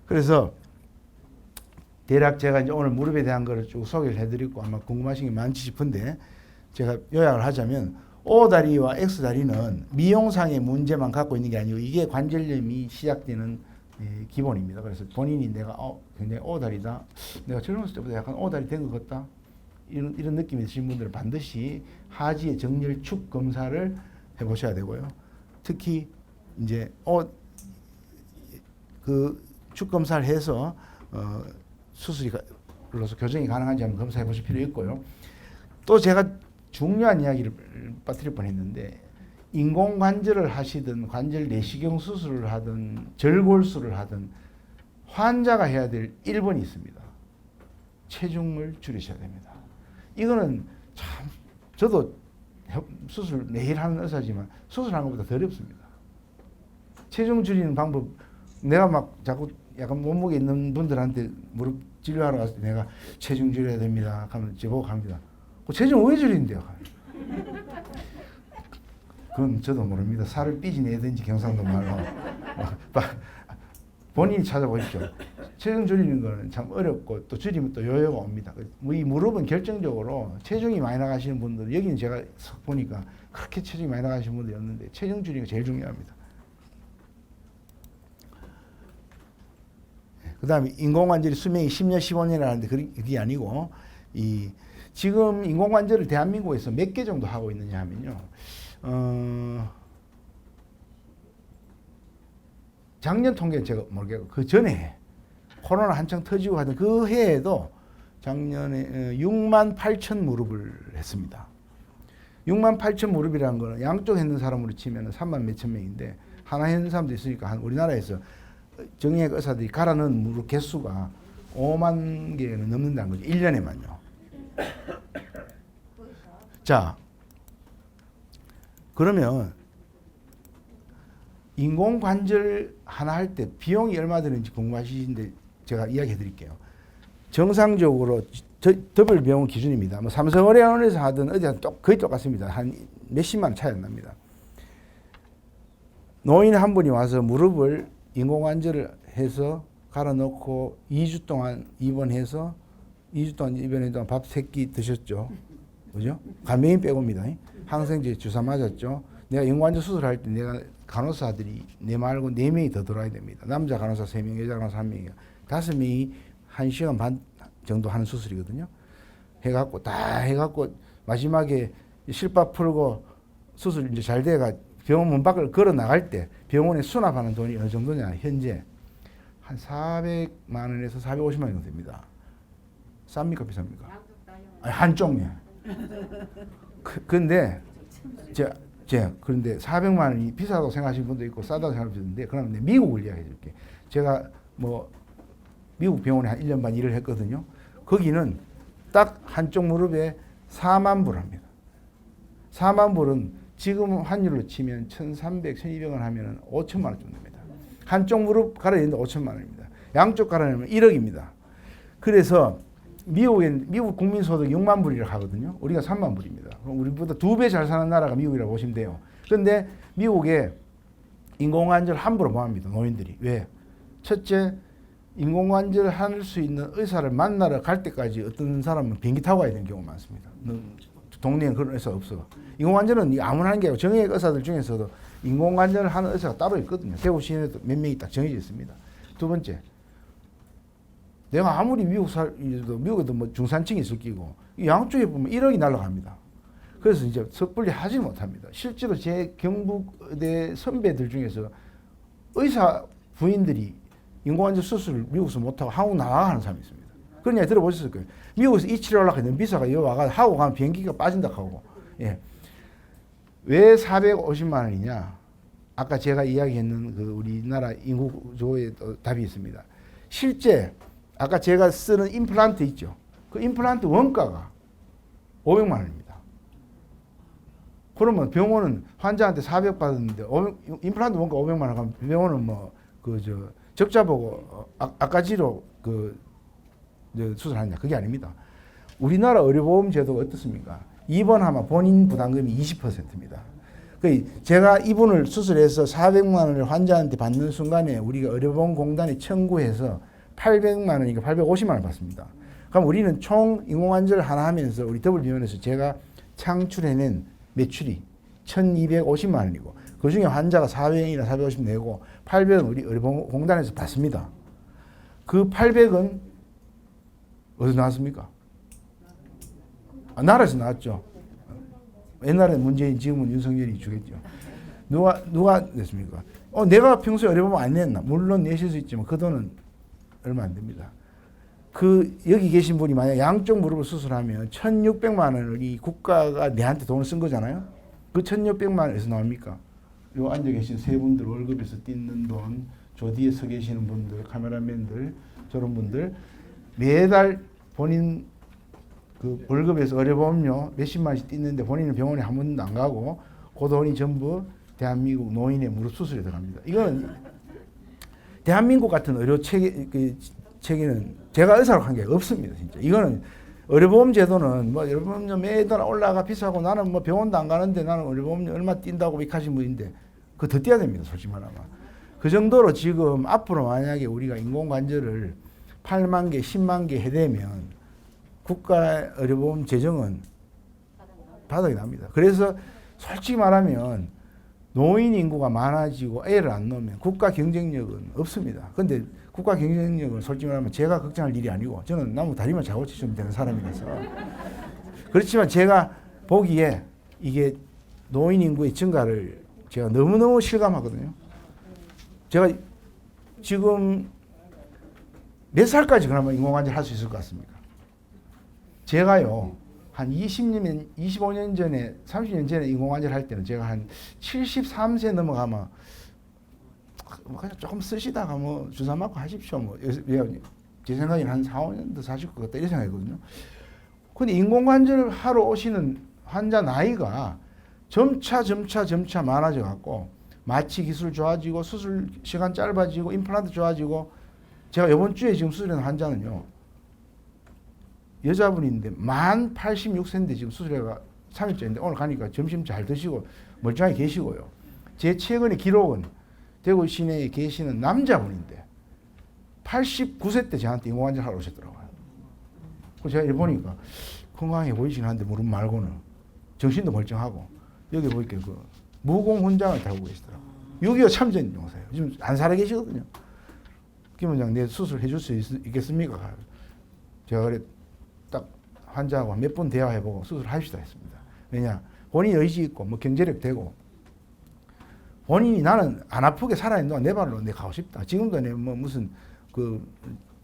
그래서 대략 제가 이제 오늘 무릎에 대한 거를 쭉 소개를 해드리고 아마 궁금하신 게 많지 싶은데 제가 요약을 하자면 O다리와 X다리는 미용상의 문제만 갖고 있는 게 아니고 이게 관절염이 시작되는 기본입니다. 그래서 본인이 내가 굉장히 O다리다. 내가 젊었을 때보다 약간 O다리 된 것 같다. 이런 느낌이 드신 분들은 반드시 하지의 정렬 축 검사를 해보셔야 되고요. 특히 이제 그 축 검사를 해서 수술로서 교정이 가능한지 한번 검사해 보실 필요 있고요. 또 제가 중요한 이야기를 빠뜨릴 뻔했는데 인공관절을 하시든 관절 내시경 수술을 하든 절골술을 하든 환자가 해야 될 1번이 있습니다. 체중을 줄이셔야 됩니다. 이거는 참 저도 수술 매일 하는 의사지만 수술하는 것보다 더 어렵습니다. 체중 줄이는 방법 내가 막 자꾸 약간 몸무게 있는 분들한테 무릎 진료하러 갔을 때 내가 체중 줄여야 됩니다. 하면 저보고 갑니다. 그 체중 왜 줄인대요? 그건 저도 모릅니다. 살을 삐지내든지 경상도 말로 본인이 찾아보십시오. 체중 줄이는 거는 참 어렵고 또 줄이면 또 요요가 옵니다. 이 무릎은 결정적으로 체중이 많이 나가시는 분들 여기는 제가 보니까 그렇게 체중이 많이 나가시는 분들이 없는데 체중 줄이는 게 제일 중요합니다. 그 다음에 인공관절이 수명이 10년, 15년이라는데 그게 아니고 지금 인공관절을 대한민국에서 몇 개 정도 하고 있느냐 하면요. 작년 통계는 제가 모르겠고 그 전에 코로나 한창 터지고 하던 그 해에도 작년에 6만 8천 무릎을 했습니다. 6만 8천 무릎이라는 거는 양쪽 했는 사람으로 치면 3만 몇천 명인데 하나 했는 사람도 있으니까 우리나라에서 정형외과 의사들이 갈아 넣은 무릎 개수가 5만 개는 넘는다는 거죠. 1년에만요. 자, 그러면 인공관절 하나 할 때 비용이 얼마 드는지 궁금하시는데 제가 이야기해 드릴게요. 정상적으로 더블 병원 기준입니다. 뭐 삼성의료원에서 하든 어디 거의 똑같습니다. 한 몇십만 원 차이 안 납니다. 노인 한 분이 와서 무릎을 인공관절을 해서 갈아 넣고 2주 동안 입원해서 2주 동안 입원한 동안 밥 3끼 드셨죠. 그죠? 간병인 빼고입니다. 항생제 주사 맞았죠. 내가 인공관절 수술할 때 내가 간호사들이 내 말고 4명이 더 들어와야 됩니다. 남자 간호사 3명, 여자 간호사 1명이요. 5명이 1시간 반 정도 하는 수술이거든요. 해갖고 다 해갖고 마지막에 실밥 풀고 수술 이제 잘 돼가 병원 문 밖을 걸어 나갈 때 병원에 수납하는 돈이 어느 정도냐 현재 한 400만 원에서 450만 원 정도 됩니다. 쌉니까 비쌉니까? 아니, 한쪽에. 근데 그런데 400만 원이 비싸다고 생각하시는 분도 있고 싸다고 생각하시는 분도 있는데 그러면 미국을 이야기해 줄게. 제가 뭐 미국 병원에 한 1년 반 일을 했거든요. 거기는 딱 한쪽 무릎에 4만 불 합니다. 4만 불은 지금 환율로 치면 1,300, 1,200원 하면 5천만 원 정도 됩니다. 한쪽 무릎 갈아내는데 5천만 원입니다. 양쪽 갈아내면 1억입니다. 그래서 미국 국민 소득 6만 불이라고 하거든요. 우리가 3만 불입니다. 그럼 우리보다 2배 잘 사는 나라가 미국이라고 보시면 돼요. 그런데 미국에 인공관절 함부로 못 합니다. 노인들이. 왜? 첫째, 인공관절 할 수 있는 의사를 만나러 갈 때까지 어떤 사람은 비행기 타고 가야 되는 경우가 많습니다. 동네에는 그런 의사가 없어. 인공관절은 아무나 하는 게 아니고 정형외과 의사들 중에서도 인공관절을 하는 의사가 따로 있거든요. 대구 시내에도 몇 명이 딱 정해져 있습니다. 두 번째, 내가 아무리 미국에도 뭐 중산층이 있을 끼고 양쪽에 보면 1억이 날아갑니다. 그래서 이제 섣불리 하지 못합니다. 실제로 제 경북대 선배들 중에서 의사 부인들이 인공관절 수술을 미국에서 못하고 한국 나가는 사람이 있습니다. 그런 이야기 들어보셨을 거예요. 미국에서 이 치료하려고 했는데 비싸가 여기 와가 하고 가면 비행기가 빠진다 하고. 예. 왜 450만 원이냐? 아까 제가 이야기했는 그 우리나라 인구 구조에 답이 있습니다. 실제 아까 제가 쓰는 임플란트 있죠. 그 임플란트 원가가 500만 원입니다. 그러면 병원은 환자한테 400 받았는데 임플란트 원가 500만 원 하면 병원은 뭐 적자 보고 아까지로 수술하느냐 그게 아닙니다. 우리나라 의료보험 제도가 어떻습니까? 입원하면 본인 부담금이 20%입니다. 제가 이분을 수술해서 400만 원을 환자한테 받는 순간에 우리가 의료보험공단에 청구해서 800만 원이니까 850만 원 받습니다. 그럼 우리는 총 인공관절 하나 하면서 우리 더블비전에서 제가 창출해낸 매출이 1,250만 원이고 그 중에 환자가 400이나 450 내고 800은 우리 의료보험공단에서 받습니다. 그 800은 어디서 나왔습니까? 나라에서 나왔죠. 옛날에 문재인, 지금은 윤석열이 주겠죠. 누가 냈습니까? 내가 평소에 의료보험 안 냈나? 물론 내실 수 있지만 그 돈은 얼마 안 됩니다. 여기 계신 분이 만약 양쪽 무릎을 수술하면 1,600만 원을 이 국가가 내한테 돈을 쓴 거잖아요. 그 1,600만 원에서 나옵니까? 요 앉아 계신 세 분들 월급에서 뜯는 돈, 저 뒤에 서 계시는 분들, 카메라맨들, 저런 분들 매달 본인 그 월급에서 의료보험료 몇십만 원씩 뜯는데 본인은 병원에 한 번도 안 가고 그 돈이 전부 대한민국 노인의 무릎 수술에 들어갑니다. 이거는 대한민국 같은 의료 체계는 제가 의사로 한 게 없습니다. 진짜 이거는 의료보험 제도는 뭐 의료보험료 매달 올라가 비싸고 나는 뭐 병원도 안 가는데 나는 의료보험료 얼마 뛴다고 빅하신 분인데 그거 더 떼야 됩니다. 솔직히 말하면 그 정도로 지금 앞으로 만약에 우리가 인공관절을 8만 개, 10만 개 해대면 국가 의료보험 재정은 바닥이 납니다. 그래서 솔직히 말하면 노인 인구가 많아지고 애를 안 넣으면 국가 경쟁력은 없습니다. 근데 국가 경쟁력은 솔직히 말하면 제가 걱정할 일이 아니고 저는 나무 다리만 잡고 치시면 되는 사람이라서 그렇지만 제가 보기에 이게 노인 인구의 증가를 제가 너무너무 실감하거든요. 제가 지금 몇 살까지 그러면 인공관절 할 수 있을 것 같습니까? 제가요, 한 20년, 25년 전에, 30년 전에 인공관절 할 때는 제가 한 73세 넘어가면 그냥 조금 쓰시다가 뭐 주사 맞고 하십시오. 뭐 제 생각에는 한 4, 5년 더 사실 것 같다 이런 생각이거든요. 근데 인공관절을 하러 오시는 환자 나이가 점차 많아져 갖고 마취 기술 좋아지고 수술 시간 짧아지고 임플란트 좋아지고 제가 이번 주에 지금 수술한 환자는요. 여자분인데 만 86세인데 지금 수술해가 3일째인데 오늘 가니까 점심 잘 드시고 멀쩡하게 계시고요. 제 최근의 기록은 대구 시내에 계시는 남자분인데 89세 때 저한테 인공관절 하러 오셨더라고요. 그래서 제가 보니까 건강해 보이긴 한데 무릎 말고는 정신도 멀쩡하고 여기 보니까 그 무공 훈장을 달고 계시더라고요. 6.25 참전 용사예요. 지금 안 살아 계시거든요. 김 원장 내 수술 해줄 수 있겠습니까? 제가 그래 딱 환자하고 몇 번 대화해보고 수술합시다 했습니다. 왜냐 본인이 의지 있고 뭐 경제력 되고 본인이 나는 안 아프게 살아있는 동안 내 발로 내 가고 싶다. 지금도 내 뭐 무슨 그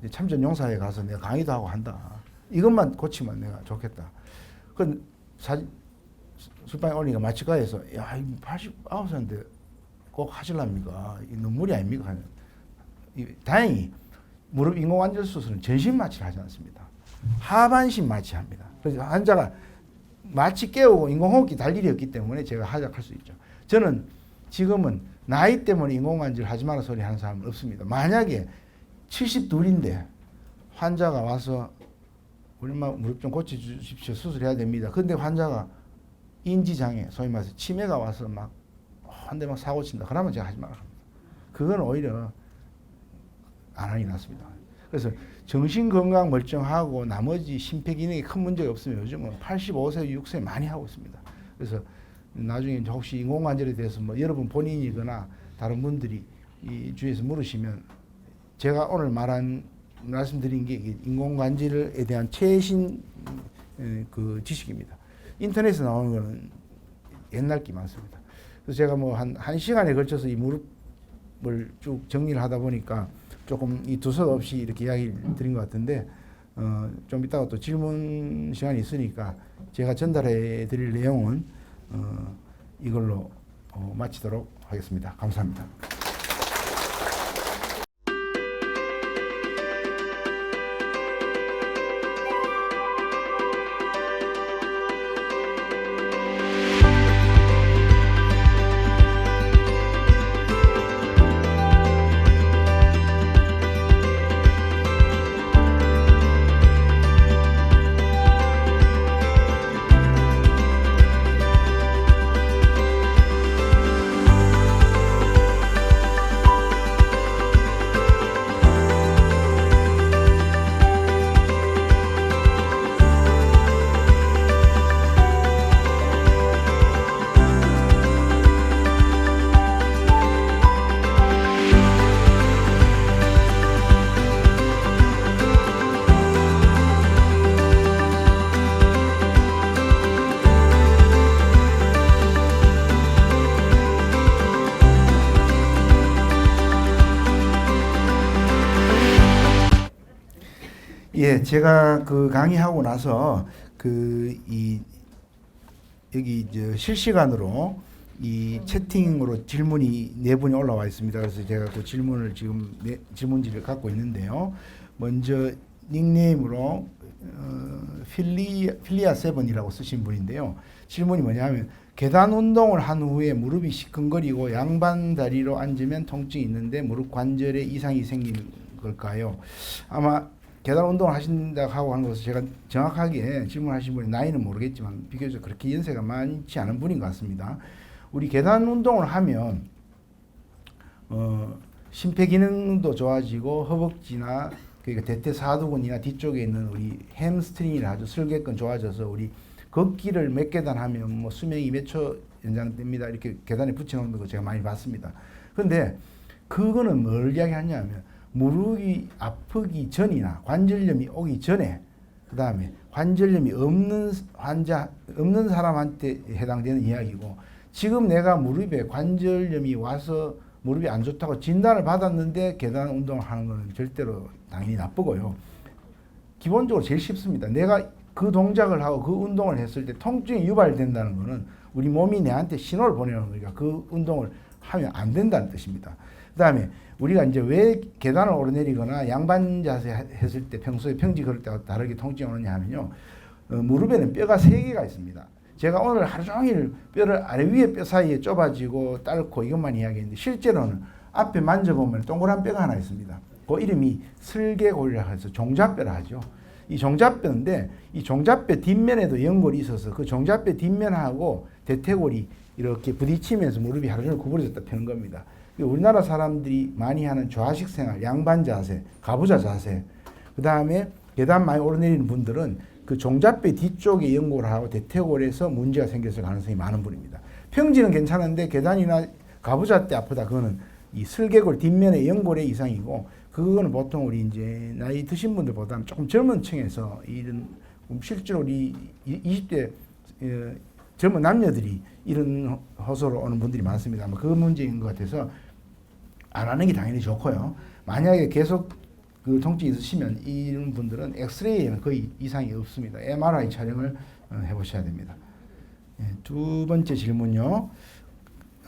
참전 용사에 가서 내가 강의도 하고 한다. 이것만 고치면 내가 좋겠다. 그 사진 술방에 올리니까 마취과에서 야, 89세인데 꼭 하실랍니까? 이 눈물이 아닙니까? 다행히 무릎 인공관절 수술은 전신 마취를 하지 않습니다. 하반신 마취합니다. 그래서 환자가 마취 깨우고 인공호흡기 달 일이 없기 때문에 제가 하작할 수 있죠. 저는 지금은 나이 때문에 인공관절 하지 마라 소리 하는 사람은 없습니다. 만약에 72인데 환자가 와서 우리 엄마 무릎 좀 고쳐주십시오. 수술해야 됩니다. 근데 환자가 인지장애, 소위 말해서 치매가 와서 막 한 대 막 사고 친다. 그러면 제가 하지 마라 합니다. 그건 오히려 안 하는 게 낫습니다. 그래서 정신건강 멀쩡하고 나머지 심폐기능에 큰 문제가 없으면 요즘은 85세, 6세 많이 하고 있습니다. 그래서 나중에 혹시 인공관절에 대해서 뭐 여러분 본인이거나 다른 분들이 이 주위에서 물으시면 제가 오늘 말씀드린 게 인공관절에 대한 최신 그 지식입니다. 인터넷에 나오는 거는 옛날 게 많습니다. 그래서 제가 뭐 한 시간에 걸쳐서 이 무릎을 쭉 정리를 하다 보니까 조금 이 두서 없이 이렇게 이야기를 드린 것 같은데 좀 이따가 또 질문 시간이 있으니까 제가 전달해 드릴 내용은 이걸로 마치도록 하겠습니다. 감사합니다. 예, 제가 그 강의하고 나서 여기 실시간으로 이 채팅으로 질문이 4분이 올라와 있습니다. 그래서 제가 그 질문을 지금 질문지를 갖고 있는데요. 먼저 닉네임으로 필리아 세븐이라고 쓰신 분인데요. 질문이 뭐냐면 계단 운동을 한 후에 무릎이 시큰거리고 양반 다리로 앉으면 통증이 있는데 무릎 관절에 이상이 생기는 걸까요? 아마 계단 운동을 하신다고 하고 하는 것을 제가 정확하게 질문하신 분이 나이는 모르겠지만 비교적 그렇게 연세가 많지 않은 분인 것 같습니다. 우리 계단 운동을 하면 심폐기능도 좋아지고 허벅지나 그러니까 대퇴사두근이나 뒤쪽에 있는 우리 햄스트링이나 아주 슬개근 좋아져서 우리 걷기를 몇 계단 하면 뭐 수명이 몇 초 연장됩니다. 이렇게 계단에 붙여놓는 거 제가 많이 봤습니다. 그런데 그거는 뭘 이야기하냐면 무릎이 아프기 전이나 관절염이 오기 전에 그 다음에 관절염이 없는 사람한테 해당되는 이야기고 지금 내가 무릎에 관절염이 와서 무릎이 안 좋다고 진단을 받았는데 계단 운동을 하는 것은 절대로 당연히 나쁘고요. 기본적으로 제일 쉽습니다. 내가 그 동작을 하고 그 운동을 했을 때 통증이 유발된다는 것은 우리 몸이 내한테 신호를 보내는 거니까 그 운동을 하면 안 된다는 뜻입니다. 그 다음에 우리가 이제 왜 계단을 오르내리거나 양반 자세 했을 때 평소에 평지 걸을 때와 다르게 통증이 오느냐 하면요. 무릎에는 뼈가 3개가 있습니다. 제가 오늘 하루 종일 뼈를 아래 위에 뼈 사이에 좁아지고 짧고 이것만 이야기했는데 실제로는 앞에 만져보면 동그란 뼈가 하나 있습니다. 그 이름이 슬개골이라고 해서 종잡뼈라 하죠. 이 종잡뼈인데 이 종잡뼈 뒷면에도 연골이 있어서 그 종잡뼈 뒷면하고 대퇴골이 이렇게 부딪히면서 무릎이 하루 종일 구부러졌다 펴는 겁니다. 우리나라 사람들이 많이 하는 좌식 생활, 양반 자세, 가부좌 자세, 그 다음에 계단 많이 오르내리는 분들은 그 종잡뼈 뒤쪽에 연골하고 대퇴골에서 문제가 생겼을 가능성이 많은 분입니다. 평지는 괜찮은데 계단이나 가부좌 때 아프다. 그거는 이 슬개골 뒷면의 연골의 이상이고 그거는 보통 우리 이제 나이 드신 분들보다는 조금 젊은 층에서 이런 실제로 우리 20대 젊은 남녀들이 이런 호소로 오는 분들이 많습니다. 그 문제인 것 같아서 안 하는 게 당연히 좋고요. 만약에 계속 그 통증이 있으시면 이런 분들은 엑스레이에는 거의 이상이 없습니다. MRI 촬영을 해보셔야 됩니다. 예, 두 번째 질문요.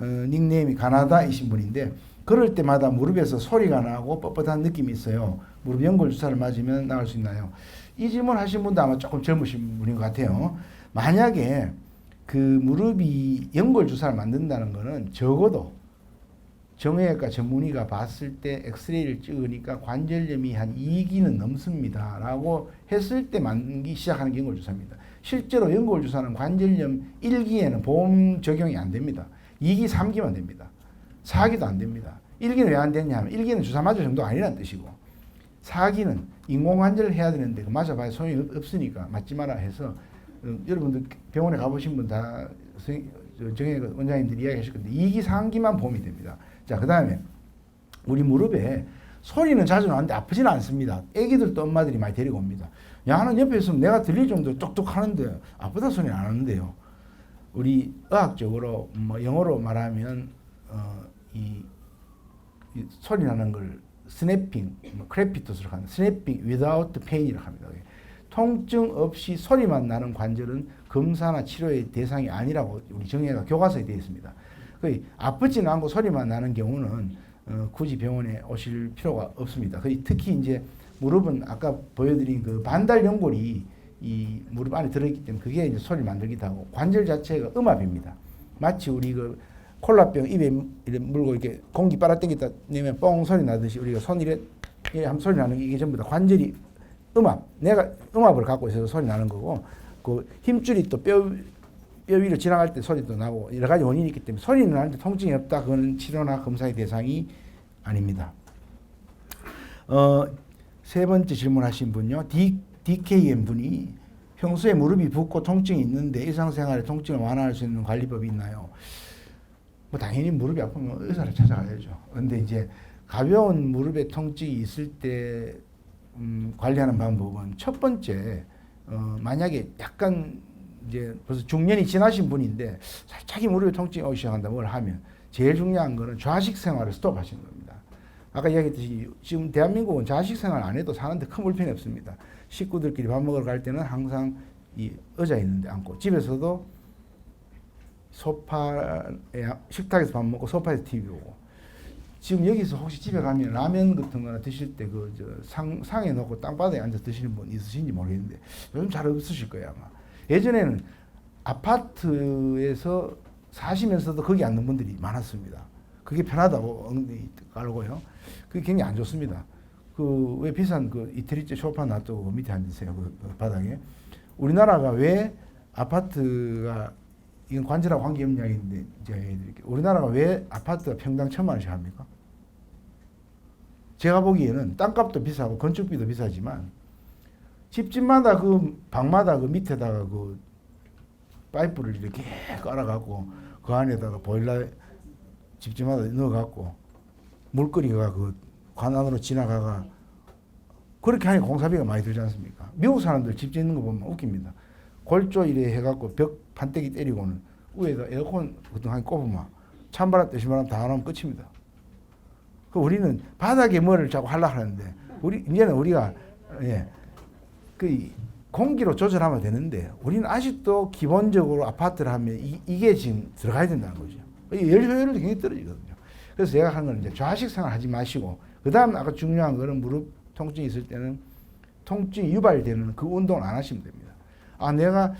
닉네임이 가나다이신 분인데 걸을 때마다 무릎에서 소리가 나고 뻣뻣한 느낌이 있어요. 무릎 연골 주사를 맞으면 나을 수 있나요? 이 질문 하신 분도 아마 조금 젊으신 분인 것 같아요. 만약에 그 무릎이 연골 주사를 만든다는 거는 적어도 정형외과 전문의가 봤을 때 엑스레이를 찍으니까 관절염이 한 2기는 넘습니다 라고 했을 때 만기 시작하는 게 연골 주사입니다. 실제로 연골 주사는 관절염 1기에는 보험 적용이 안 됩니다. 2기, 3기만 됩니다. 4기도 안 됩니다. 1기는 왜 안 되냐 하면 1기는 주사 맞을 정도 아니라는 뜻이고 4기는 인공관절을 해야 되는데 그 맞아봐야 소용이 없으니까 맞지 마라 해서 여러분들 병원에 가보신 분 다 정형외과 원장님들이 이야기하실 건데 2기, 3기만 보험이 됩니다. 자, 그 다음에 우리 무릎에 소리는 자주 나는데 아프지는 않습니다. 애기들도 엄마들이 많이 데리고 옵니다. 야, 하는 옆에 있으면 내가 들릴 정도로 똑똑 하는데 아프다 소리 안 하는데요. 우리 의학적으로 뭐 영어로 말하면 이 소리 나는 걸 스냅핑, 크레피투스로 하는 스냅핑 without pain이라고 합니다. 통증 없이 소리만 나는 관절은 검사나 치료의 대상이 아니라고 우리 정형외과 교과서에 되어 있습니다. 거의 아프지는 않고 소리만 나는 경우는 굳이 병원에 오실 필요가 없습니다. 특히 이제 무릎은 아까 보여드린 그 반달 연골이 이 무릎 안에 들어있기 때문에 그게 이제 소리를 만들기도 하고 관절 자체가 음압입니다. 마치 우리 그 콜라병 입에 이렇게 물고 이렇게 공기 빨아당기다 내면 뻥 소리 나듯이 우리가 손 이래 하면 소리 나는 게 이게 전부 다 관절이 음압, 내가 음압을 갖고 있어서 소리 나는 거고 그 힘줄이 또 뼈 위로 지나갈 때 소리도 나고 여러 가지 원인이 있기 때문에 소리는 나는데 통증이 없다. 그거는 치료나 검사의 대상이 아닙니다. 세 번째 질문하신 분요. DKM 분이 평소에 무릎이 붓고 통증이 있는데 일상생활에 통증을 완화할 수 있는 관리법이 있나요? 뭐 당연히 무릎이 아프면 의사를 찾아가야죠. 그런데 이제 가벼운 무릎에 통증이 있을 때 관리하는 방법은 첫 번째 만약에 약간 이제 벌써 중년이 지나신 분인데 살짝이 무릎에 통증이 오기 시작한다 뭘 하면 제일 중요한 거는 좌식 생활을 스톱하시는 겁니다. 아까 이야기했듯이 지금 대한민국은 좌식 생활 안 해도 사는데 큰 불편이 없습니다. 식구들끼리 밥 먹으러 갈 때는 항상 이 의자 있는데 앉고 집에서도 소파에 식탁에서 밥 먹고 소파에서 TV 보고 지금 여기서 혹시 집에 가면 라면 같은 거나 드실 때 그 상에 놓고 땅바닥에 앉아 드시는 분 있으신지 모르겠는데 요즘 잘 없으실 거예요 아마. 예전에는 아파트에서 사시면서도 거기 앉는 분들이 많았습니다. 그게 편하다고 엉덩이 깔고요. 그게 굉장히 안 좋습니다. 그 왜 비싼 그 이태리제 소파 놔두고 밑에 앉으세요 그 바닥에. 우리나라가 왜 아파트가 이건 관절하고 관계없는 이야기인데 제가 얘기해드릴게요. 우리나라가 왜 아파트가 평당 1,000만 원씩 합니까? 제가 보기에는 땅값도 비싸고 건축비도 비싸지만 집집마다 그 방마다 그 밑에다가 그 파이프를 이렇게 깔아갖고 그 안에다가 보일러 집집마다 넣어갖고 물거리가 그 관안으로 지나가가 그렇게 하니 공사비가 많이 들지 않습니까? 미국 사람들 집 짓는 거 보면 웃깁니다. 골조 이래 해갖고 벽 판때기 때리고는 위에다 에어컨 같은 거 한 꼽으면 찬바람 뜨신바람 다 나오면 끝입니다. 그 우리는 바닥에 뭐를 자꾸 하려고 하는데 이제는 우리가 그 공기로 조절하면 되는데 우리는 아직도 기본적으로 아파트를 하면 이게 지금 들어가야 된다는 거죠. 열 효율도 굉장히 떨어지거든요. 그래서 제가 하는 건 이제 좌식 생활 하지 마시고 그 다음 아까 중요한 거는 무릎 통증이 있을 때는 통증이 유발되는 그 운동을 안 하시면 됩니다. 아 내가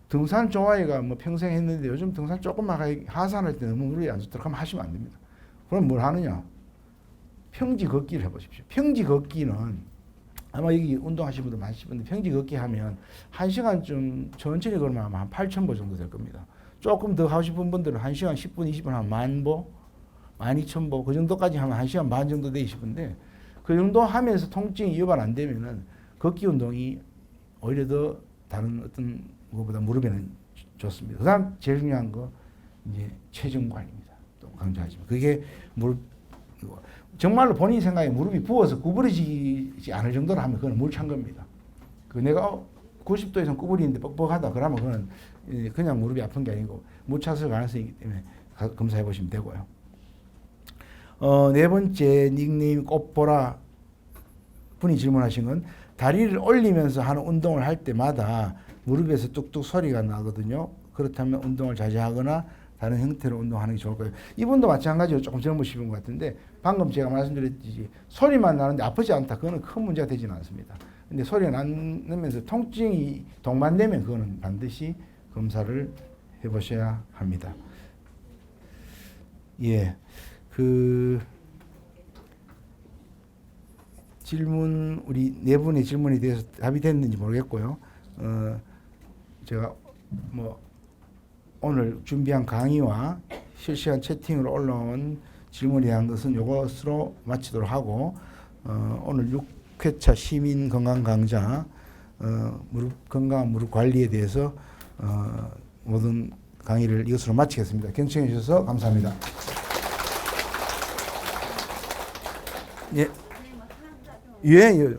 등산 좋아해가 뭐 평생 했는데 요즘 등산 조금만 하산할 때 너무 무릎이 안 좋더라 하면 하시면 안 됩니다. 그럼 뭘 하느냐? 평지 걷기를 해보십시오. 평지 걷기는 아마 여기 운동하시는 분들 많으실 건데 평지 걷기 하면 1시간쯤 천천히 걸으면 아마 한 8,000보 정도 될 겁니다. 조금 더 하고 싶은 분들은 1시간 10분, 20분 한 10,000보, 12,000보 그 정도까지 하면 1시간 반 정도 되시는데 그 정도 하면서 통증이 유발 안 되면은 걷기 운동이 오히려 더 다른 어떤 것보다 무릎에는 좋습니다. 그 다음 제일 중요한 거 이제 체중 관리입니다. 또 강조하지만 그게 무릎 정말로 본인 생각에 무릎이 부어서 구부러지지 않을 정도로 하면 그건 물 찬 겁니다. 그 내가 90도 이상 구부리는데 뻑뻑하다 그러면 그건 그냥 무릎이 아픈 게 아니고 물 찼을 가능성이 있기 때문에 검사해 보시면 되고요. 네 번째 닉네임 꽃보라 분이 질문하신 건 다리를 올리면서 하는 운동을 할 때마다 무릎에서 뚝뚝 소리가 나거든요. 그렇다면 운동을 자제하거나 다른 형태로 운동하는 게 좋을 거예요. 이분도 마찬가지로 조금 젊으신 것 같은데 방금 제가 말씀드렸듯이 소리만 나는데 아프지 않다. 그거는 큰 문제가 되지는 않습니다. 근데 소리가 나면서 통증이 동반되면 그거는 반드시 검사를 해보셔야 합니다. 예, 질문 우리 네 분의 질문에 대해서 답이 됐는지 모르겠고요. 제가 뭐 오늘 준비한 강의와 실시간 채팅으로 올라온 질문에 대한 것은 이것으로 마치도록 하고 오늘 6회차 시민 건강 강좌 건강한 무릎 관리에 대해서 모든 강의를 이것으로 마치겠습니다. 경청해 주셔서 감사합니다. 예. 예.